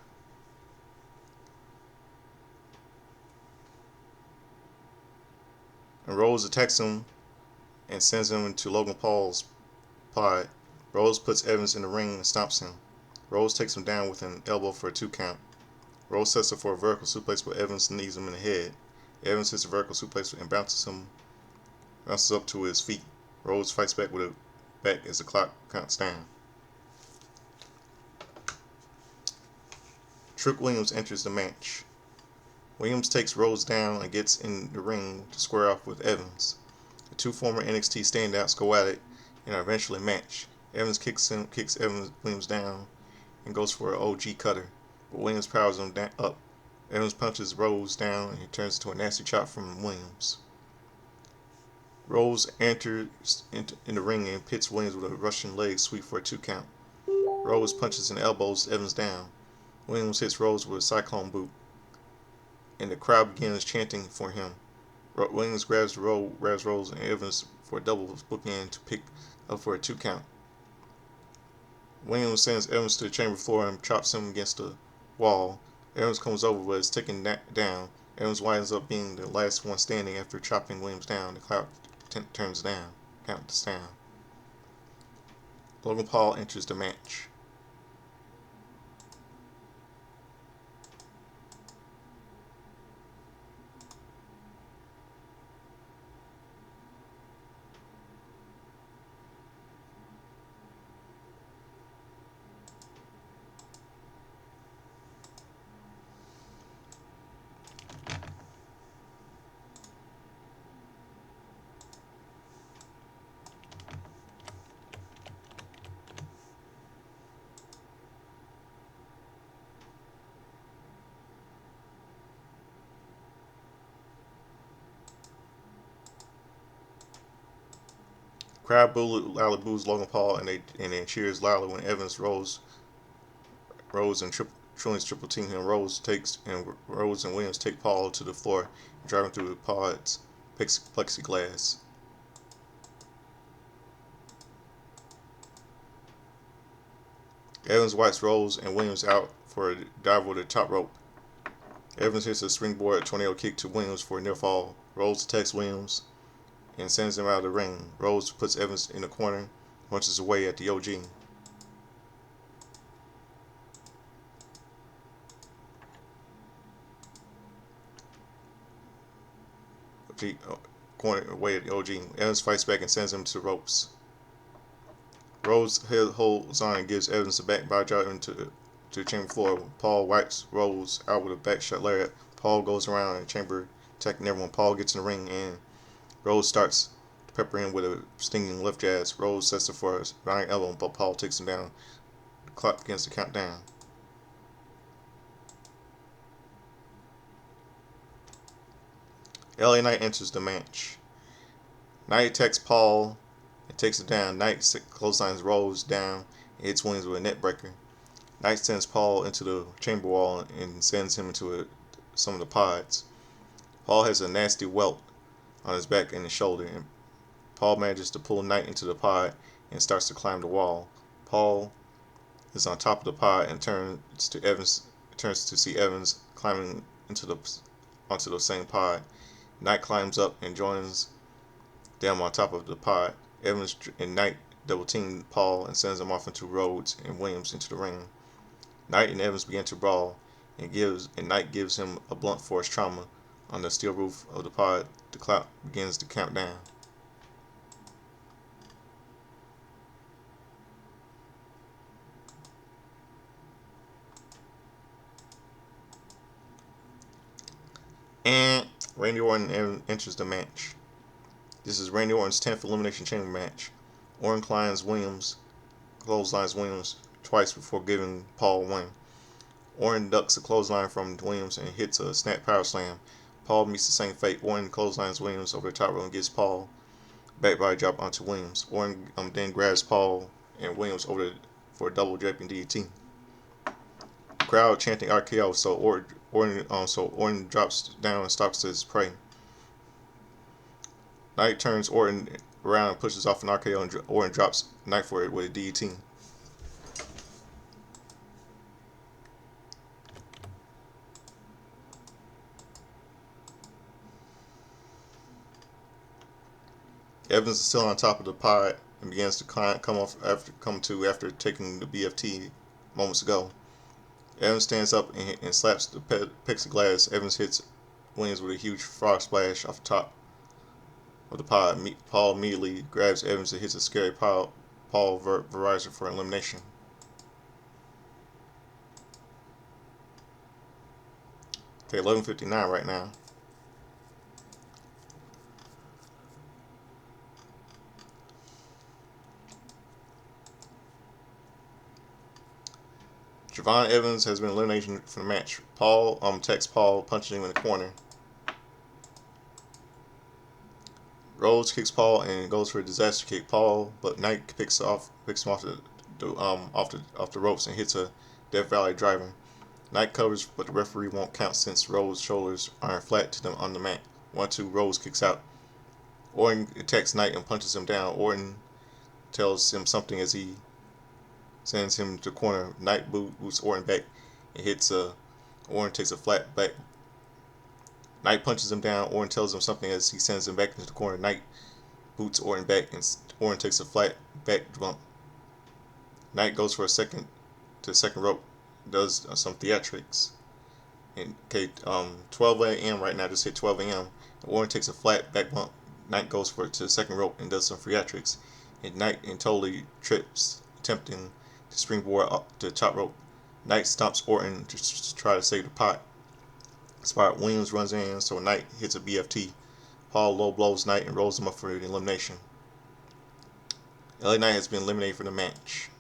and Rhodes attacks him and sends him into Logan Paul's pod. Rhodes puts Evans in the ring and stomps him. Rhodes takes him down with an elbow for a 2 count. Rhodes sets up for a vertical suplex, but Evans knees him in the head. Evans hits a vertical suplex and bounces up to his feet. Rhodes fights back as the clock counts down. Trick Williams enters the match. Williams takes Rhodes down and gets in the ring to square off with Evans. The two former NXT standouts go at it and are eventually matched. Evans kicks Williams down and goes for an OG cutter, but Williams powers him up. Evans punches Rhodes down and he turns into a nasty chop from Williams. Rhodes enters in the ring and pits Williams with a Russian leg sweep for a 2 count. Rose punches and elbows Evans down. Williams hits Rose with a cyclone boot, and the crowd begins chanting for him. Williams grabs Rose and Evans for a double bookend to pick up for a 2 count. Williams sends Evans to the chamber floor and chops him against the wall. Evans comes over but is taken down. Evans winds up being the last one standing after chopping Williams down. The crowd turns down. Counts down. Logan Paul enters the match. Crowd loudly boos Logan Paul and then cheers loudly when Evans Rose and triple team him. Rose and Williams take Paul to the floor, driving through the pod's plexiglass. Evans wipes Rose and Williams out for a dive over the top rope. Evans hits a springboard tornado kick to Williams for a near fall. Rose attacks Williams and sends him out of the ring. Rose puts Evans in the corner, punches away at the OG. Corner away at the OG. Evans fights back and sends him to the ropes. Rose holds on and gives Evans a back body drop into the chamber floor. Paul wipes Rose out with a back shot lariat. Paul goes around in the chamber attacking everyone. Paul gets in the ring and Rose starts to pepper him with a stinging left jab. Rose sets her for a running elbow, but Paul takes him down. The clock begins to count down. LA Knight enters the match. Knight attacks Paul and takes it down. Knight clotheslines Rose down and hits Williams with a net breaker. Knight sends Paul into the chamber wall and sends him into some of the pods. Paul has a nasty welt on his back and his shoulder, and Paul manages to pull Knight into the pod and starts to climb the wall. Paul is on top of the pod and turns to see Evans climbing onto the same pod. Knight climbs up and joins them on top of the pod. Evans and Knight double team Paul and sends him off into Rhodes and Williams into the ring. Knight and Evans begin to brawl, and Knight gives him a blunt force trauma on the steel roof of the pod. The clock begins to count down. And Randy Orton enters the match. This is Randy Orton's 10th Elimination Chamber match. Orton clotheslines Williams twice before giving Paul a win. Orton ducks a clothesline from Williams and hits a snap power slam. Paul meets the same fate. Orton clotheslines Williams over the top rope and gives Paul back body drop onto Williams. Orton then grabs Paul and Williams over for a double draping DDT. Crowd chanting RKO, so Orton drops down and stalks his prey. Knight turns Orton around and pushes off an RKO, and Orton drops Knight for it with a DDT. Evans is still on top of the pod and begins to come to after taking the BFT moments ago. Evans stands up and slaps the plexiglass. Evans hits Williams with a huge frog splash off the top of the pod. Paul immediately grabs Evans and hits a scary Paul Verizon for elimination. Okay, 11:59 right now. Javon Evans has been eliminated from the match. Paul attacks Paul, punching him in the corner. Rhodes kicks Paul and goes for a disaster kick. But Knight picks him off the off the ropes and hits a Death Valley driver. Knight covers, but the referee won't count since Rhodes' shoulders aren't flat to them on the mat. 1-2, Rhodes kicks out. Orton attacks Knight and punches him down. Orton tells him something as he sends him to the corner. Knight boots Orton back and hits Orton takes a flat back. Knight punches him down. Orton tells him something as he sends him back into the corner. Knight boots Orton back and Orton takes a flat back bump. Knight goes for a second to the second rope, does some theatrics. And 12 a.m. right now, just hit 12 a.m. Orton takes a flat back bump. Knight goes for it to the second rope and does some theatrics. And Knight totally trips, attempting to springboard up to the top rope. Knight stomps Orton to try to save the pot. Spot Williams runs in, so Knight hits a BFT. Paul low blows Knight and rolls him up for the elimination. LA Knight has been eliminated from the match.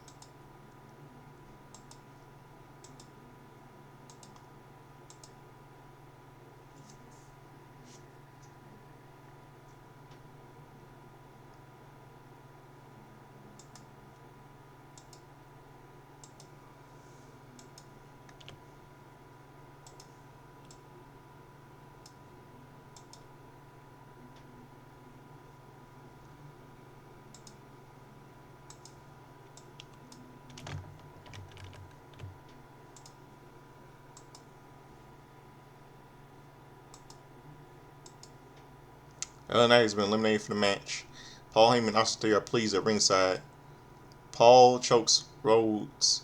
LA Knight has been eliminated from the match. Paul Heyman and Austin Theory are pleased at ringside. Paul chokes Rhodes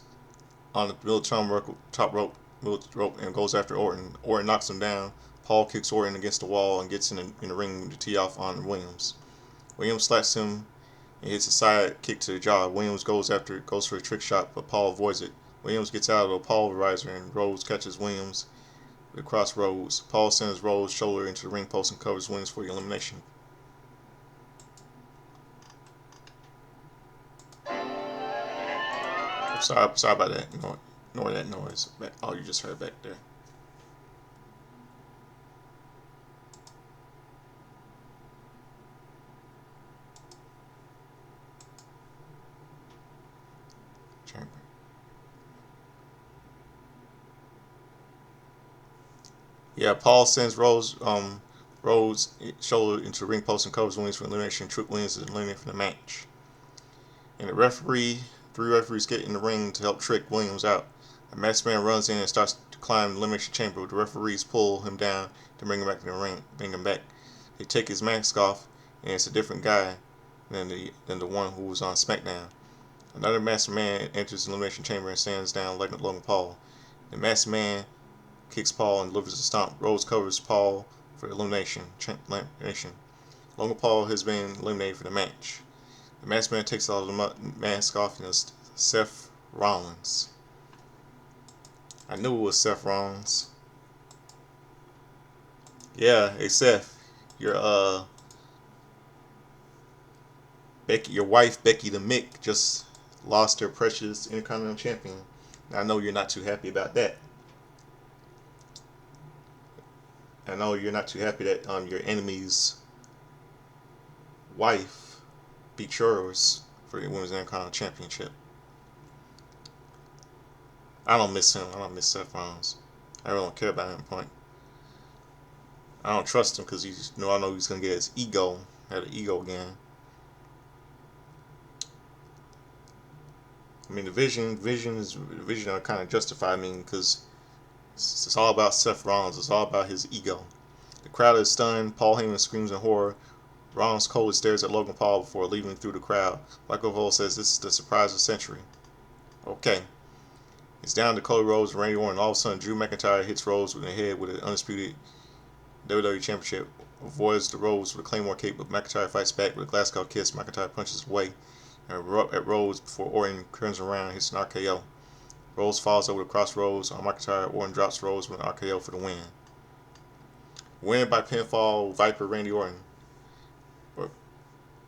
on the top rope, and goes after Orton. Orton knocks him down. Paul kicks Orton against the wall and gets in the ring to tee off on Williams. Williams slaps him and hits a side kick to the jaw. Williams goes for a trick shot, but Paul avoids it. Williams gets out of the pulverizer and Rhodes catches Williams with cross Rhodes. Paul sends Rhodes' shoulder into the ring post and covers Williams for the elimination. Sorry about that. Ignore that noise. Oh, you just heard back there. Chamber. Yeah, Paul sends Rhodes' shoulder into the ring post and covers Williams for elimination. Trick Williams is eliminated from the match. And three referees get in the ring to help Trick Williams out. A masked man runs in and starts to climb the elimination chamber. The referees pull him down to bring him back to the ring. Bring him back. They take his mask off, and it's a different guy than the one who was on SmackDown. Another masked man enters the elimination chamber and stands down Logan Paul. The masked man kicks Paul and delivers a stomp. Rhodes covers Paul for elimination. Logan Paul has been eliminated for the match. The masked man takes all the mask off and it's Seth Rollins. I knew it was Seth Rollins. Yeah, hey Seth, your wife Becky the Mick just lost her precious Intercontinental Champion. I know you're not too happy about that. I know you're not too happy that your enemy's wife beat yours for the Women's Intercontinental Championship. I don't miss him. I don't miss Seth Rollins. I really don't care about him. Point. I don't trust him because I know he's gonna get his ego, had an ego again. I mean, the vision are kind of justified. I mean, because it's all about Seth Rollins. It's all about his ego. The crowd is stunned. Paul Heyman screams in horror. Rollins coldly stares at Logan Paul before leaving through the crowd. Michael Cole says this is the surprise of the century. Okay. It's down to Cody Rhodes and Randy Orton. All of a sudden, Drew McIntyre hits Rhodes in the head with an undisputed WWE Championship. Avoids the Rhodes with a Claymore cape, but McIntyre fights back with a Glasgow kiss. McIntyre punches away at Rhodes before Orton turns around and hits an RKO. Rhodes falls over the cross Rhodes on McIntyre. Orton drops Rhodes with an RKO for the win. Win by pinfall, Viper Randy Orton.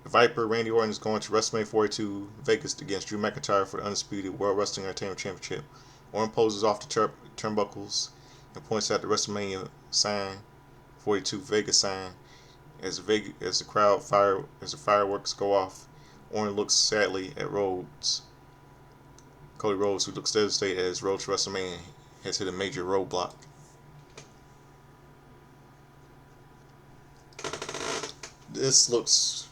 Viper Randy Orton is going to WrestleMania 42 Vegas against Drew McIntyre for the undisputed World Wrestling Entertainment Championship. Orton poses off the turnbuckles and points at the WrestleMania sign, 42 Vegas sign, as the fireworks go off. Orton looks sadly at Rhodes. Cody Rhodes, who looks devastated as Road to WrestleMania has hit a major roadblock. This was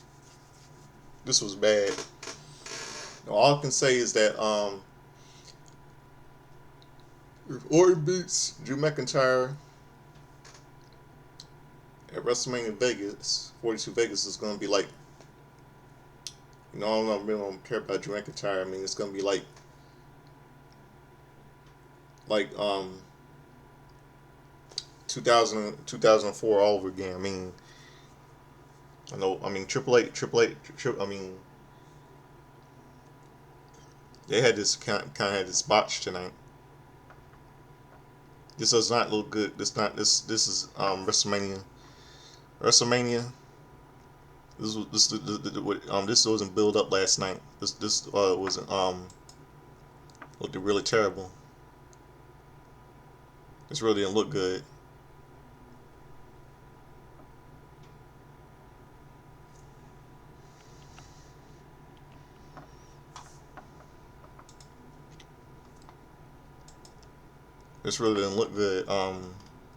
bad. All I can say is that if Orton beats Drew McIntyre at WrestleMania Vegas, 42 Vegas is going to be like, I really don't care about Drew McIntyre. I mean, it's going to be like 2004 all over again. I mean, Triple H, I mean, they had this kind of had this botch tonight. This does not look good. This is WrestleMania. This wasn't build up last night. This wasn't looked really terrible. This really didn't look good. This really didn't look good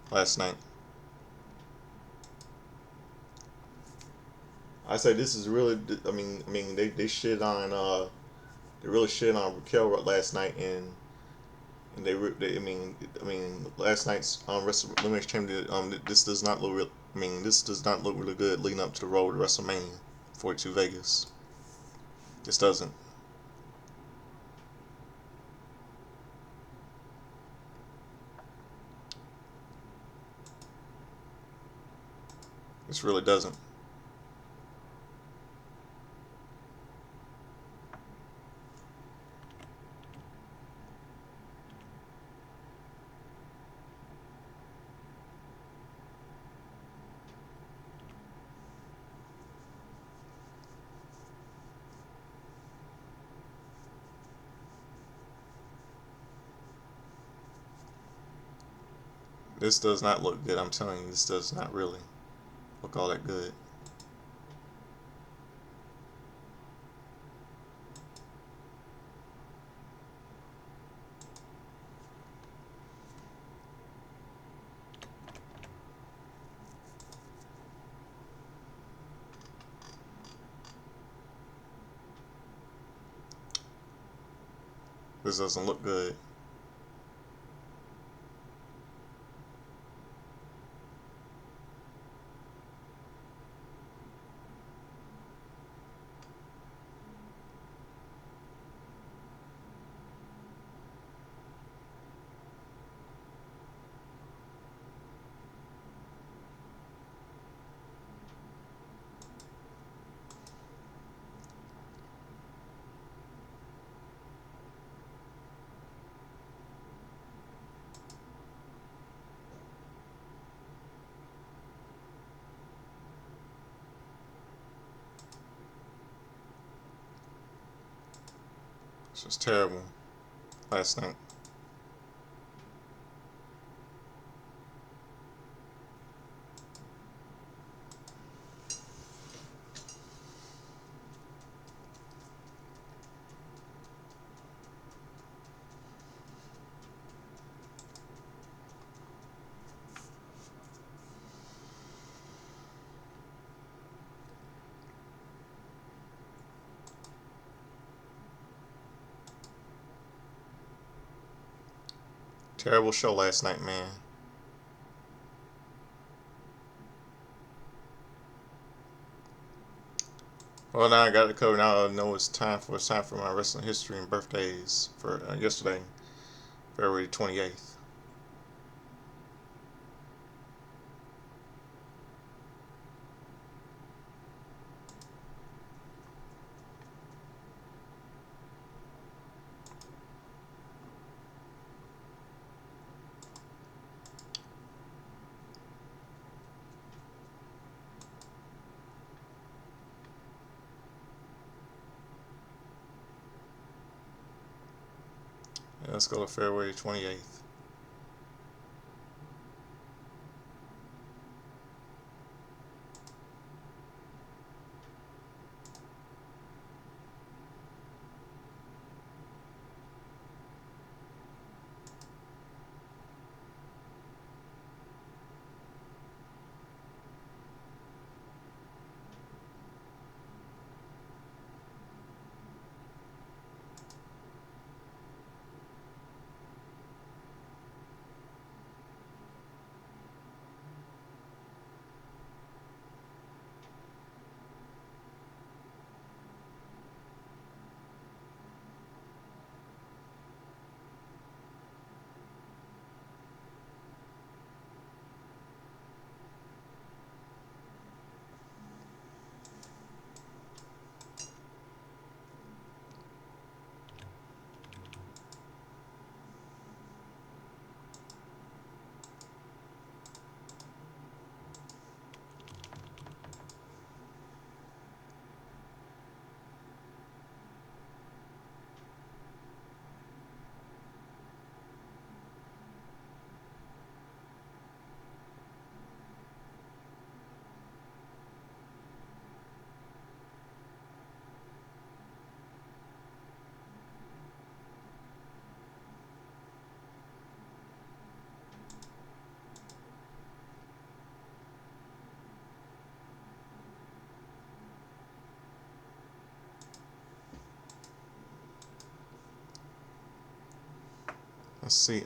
last night. I say this is really. I mean, they shit on they really shit on Raquel last night, and I mean last night's Elimination Chamber. This does not look real. I mean, this does not look really good leading up to the road to WrestleMania 42 Vegas. This doesn't. This really doesn't. This does not look good. I'm telling you, this does not really look all that good. This doesn't look good. This was terrible last night. Terrible show last night, man. Well, now I got it covered. Now I know it's time for my wrestling history and birthdays for yesterday, February 28th. Yeah, let's go to February 28th. Let's see.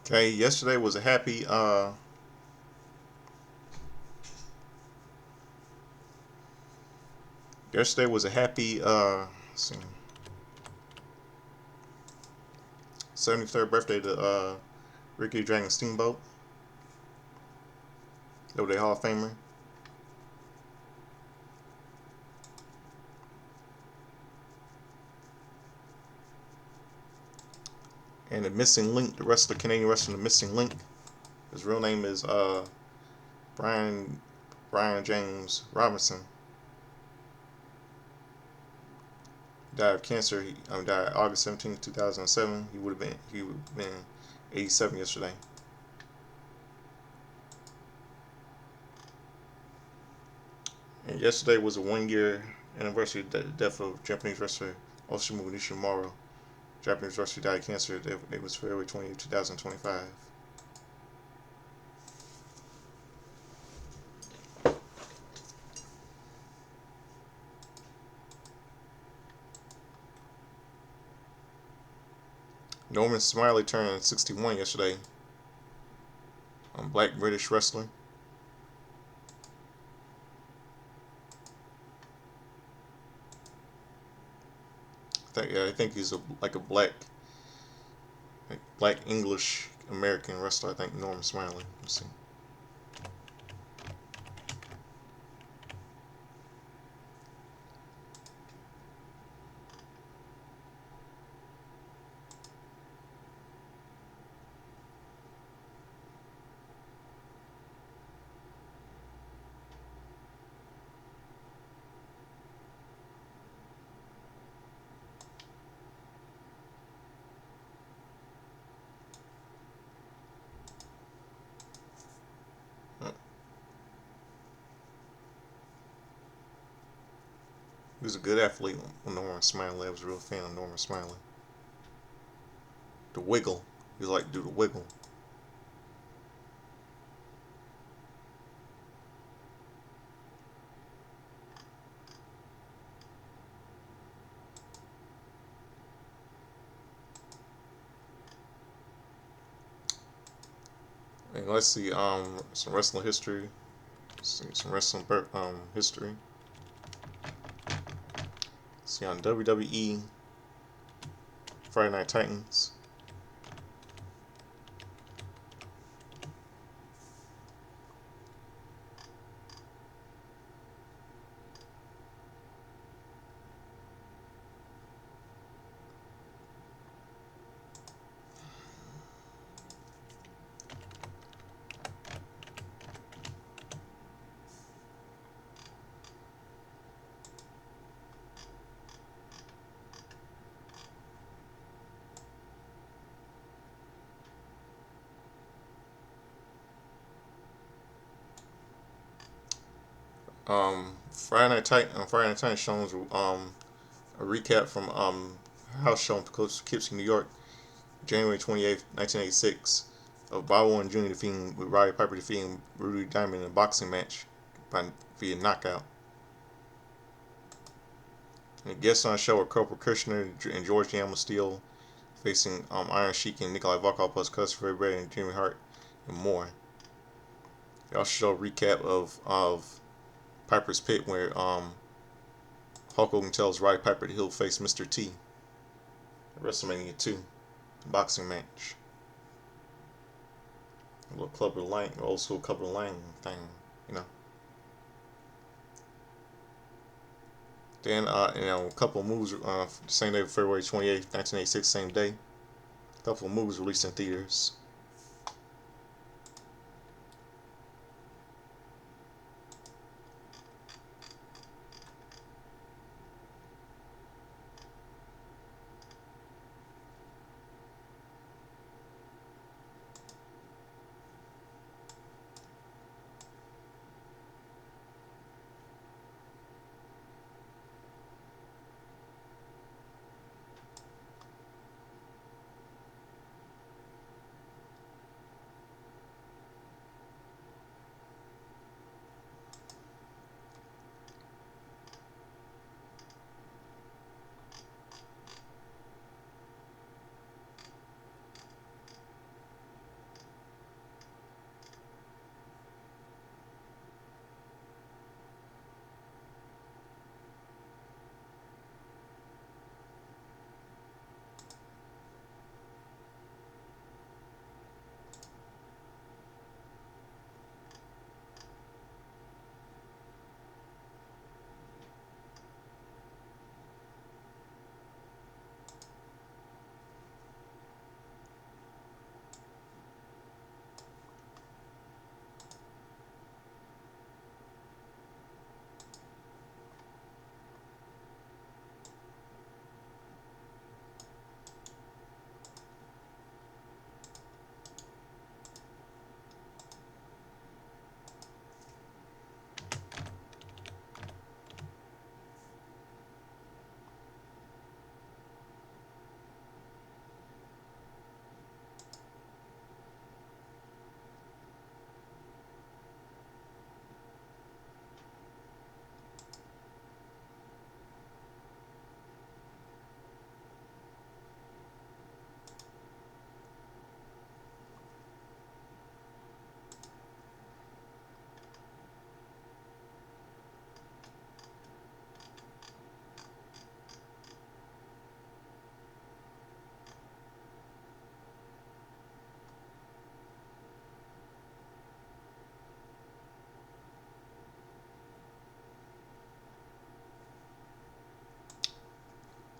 Okay, yesterday was a happy let's see, 73rd birthday to Ricky Dragon Steamboat, WWE Hall of Famer. And the missing link, the wrestler, Canadian wrestler, the missing link. His real name is Brian James Robinson. Died of cancer. He died August 17th, 2007. He would have been 87 yesterday. And yesterday was a 1 year anniversary of the death of Japanese wrestler Oshimu Nishimura. Japanese wrestler died of cancer. It was February 20, 2025. Norman Smiley turned 61 yesterday. Black British wrestler. I think he's like a black English American wrestler. I think Norman Smiley. Let's see. He was a good athlete when Norman Smiley. I was a real fan of Norman Smiley. The wiggle. He like to do the wiggle. And let's see, some wrestling history. Let's see some wrestling history. Let's see on WWE, Friday Night Titans. Friday Night Titan shows a recap from house show in Poughkeepsie, New York, January 28th, 1986, of Bob Orton Jr. defeating with Roddy Piper defeating Rudy Diamond in a boxing match via knockout. And guests on the show were Corporal Kirshner and George Gamble Steele facing Iron Sheik and Nikolai Volkov plus Christopher Ray and Jimmy Hart and more. They also show a recap of Piper's Pit where Hulk Hogan tells Roddy Piper that he'll face Mr. T at WrestleMania 2 boxing match. A little Clubber Lang, old school Clubber Lang thing, you know. Then, a couple of movies, the same day, February 28th, 1986, same day. A couple of movies released in theaters.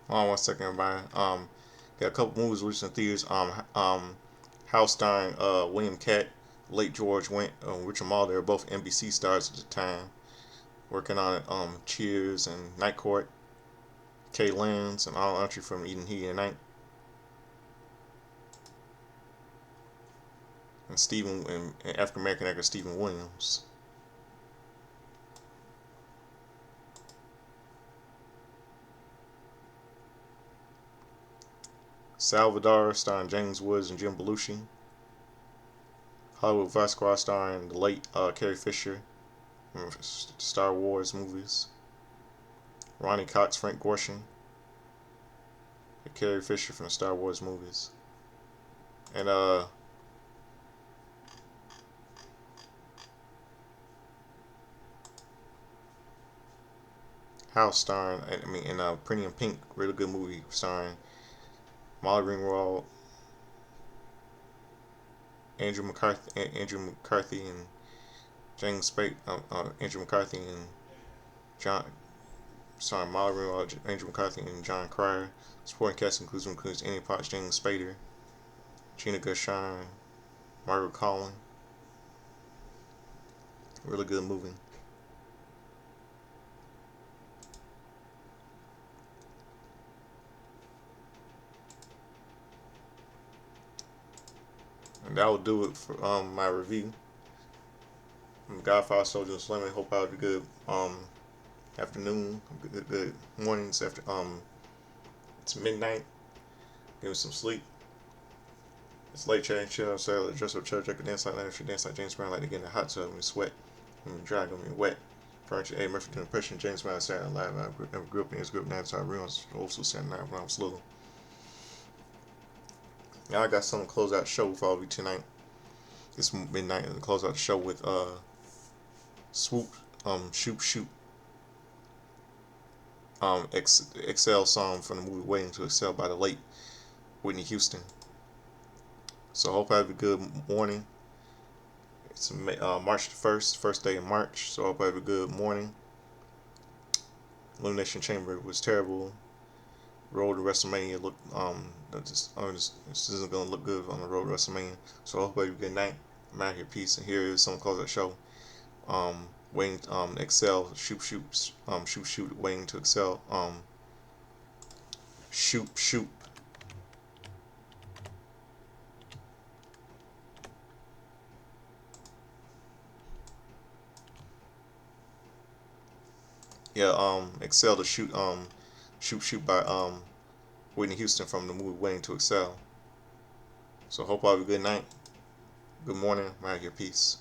Hold on one second, everybody. Got a couple movies released in theaters. House starring William Catt, late George Wendt, Richard Mall. They were both NBC stars at the time, working on it. Cheers and Night Court. Kay Lenz and All Entry from Eden Heat and Night. And African American actor Stephen Williams. Salvador starring James Woods and Jim Belushi. Hollywood Vice Squad starring the late Carrie Fisher from Star Wars movies. Ronnie Cox, Frank Gorshin. Carrie Fisher from the Star Wars movies. And House starring, Pretty in Pink, really good movie starring Molly Ringwald, Andrew McCarthy, and James Spade. Andrew McCarthy and John. Sorry, Molly Ringwald, Andrew McCarthy, and John Cryer. Supporting cast includes Annie Potts, James Spader, Gina Gershon, Margaret Collin. Really good movie. And that will do it for my review. Godfather Soldier and Slim. Hope I have a good afternoon, good mornings after it's midnight. Give me some sleep. It's late, chat and chill. So I dress up church. I can dance like that. Should dance like James Brown. Like to get in the hot tub and sweat. And dry, gonna be wet. Furniture, A. Murphy doing impression. James Brown Saturday Night Live. I never grew up in his group. Now, so I realized also Saturday Night when I was little. Now I got something to close out the show for all of you tonight. It's midnight and close out the show with Swoop, Shoot Shoot, Excel song from the movie Waiting to Excel by the late Whitney Houston. So I hope I have a good morning. It's March the 1st, first day in March. So I hope I have a good morning. Elimination Chamber was terrible. Road to WrestleMania look this isn't gonna look good on the road to WrestleMania. So I hope you have a good night. I'm out here, peace, and here is some close out show. Waiting Excel shoot waiting to Excel shoot. Yeah, Excel to shoot by Whitney Houston from the movie Waiting to Excel. So hope I have a good night, good morning, I'm out here, peace.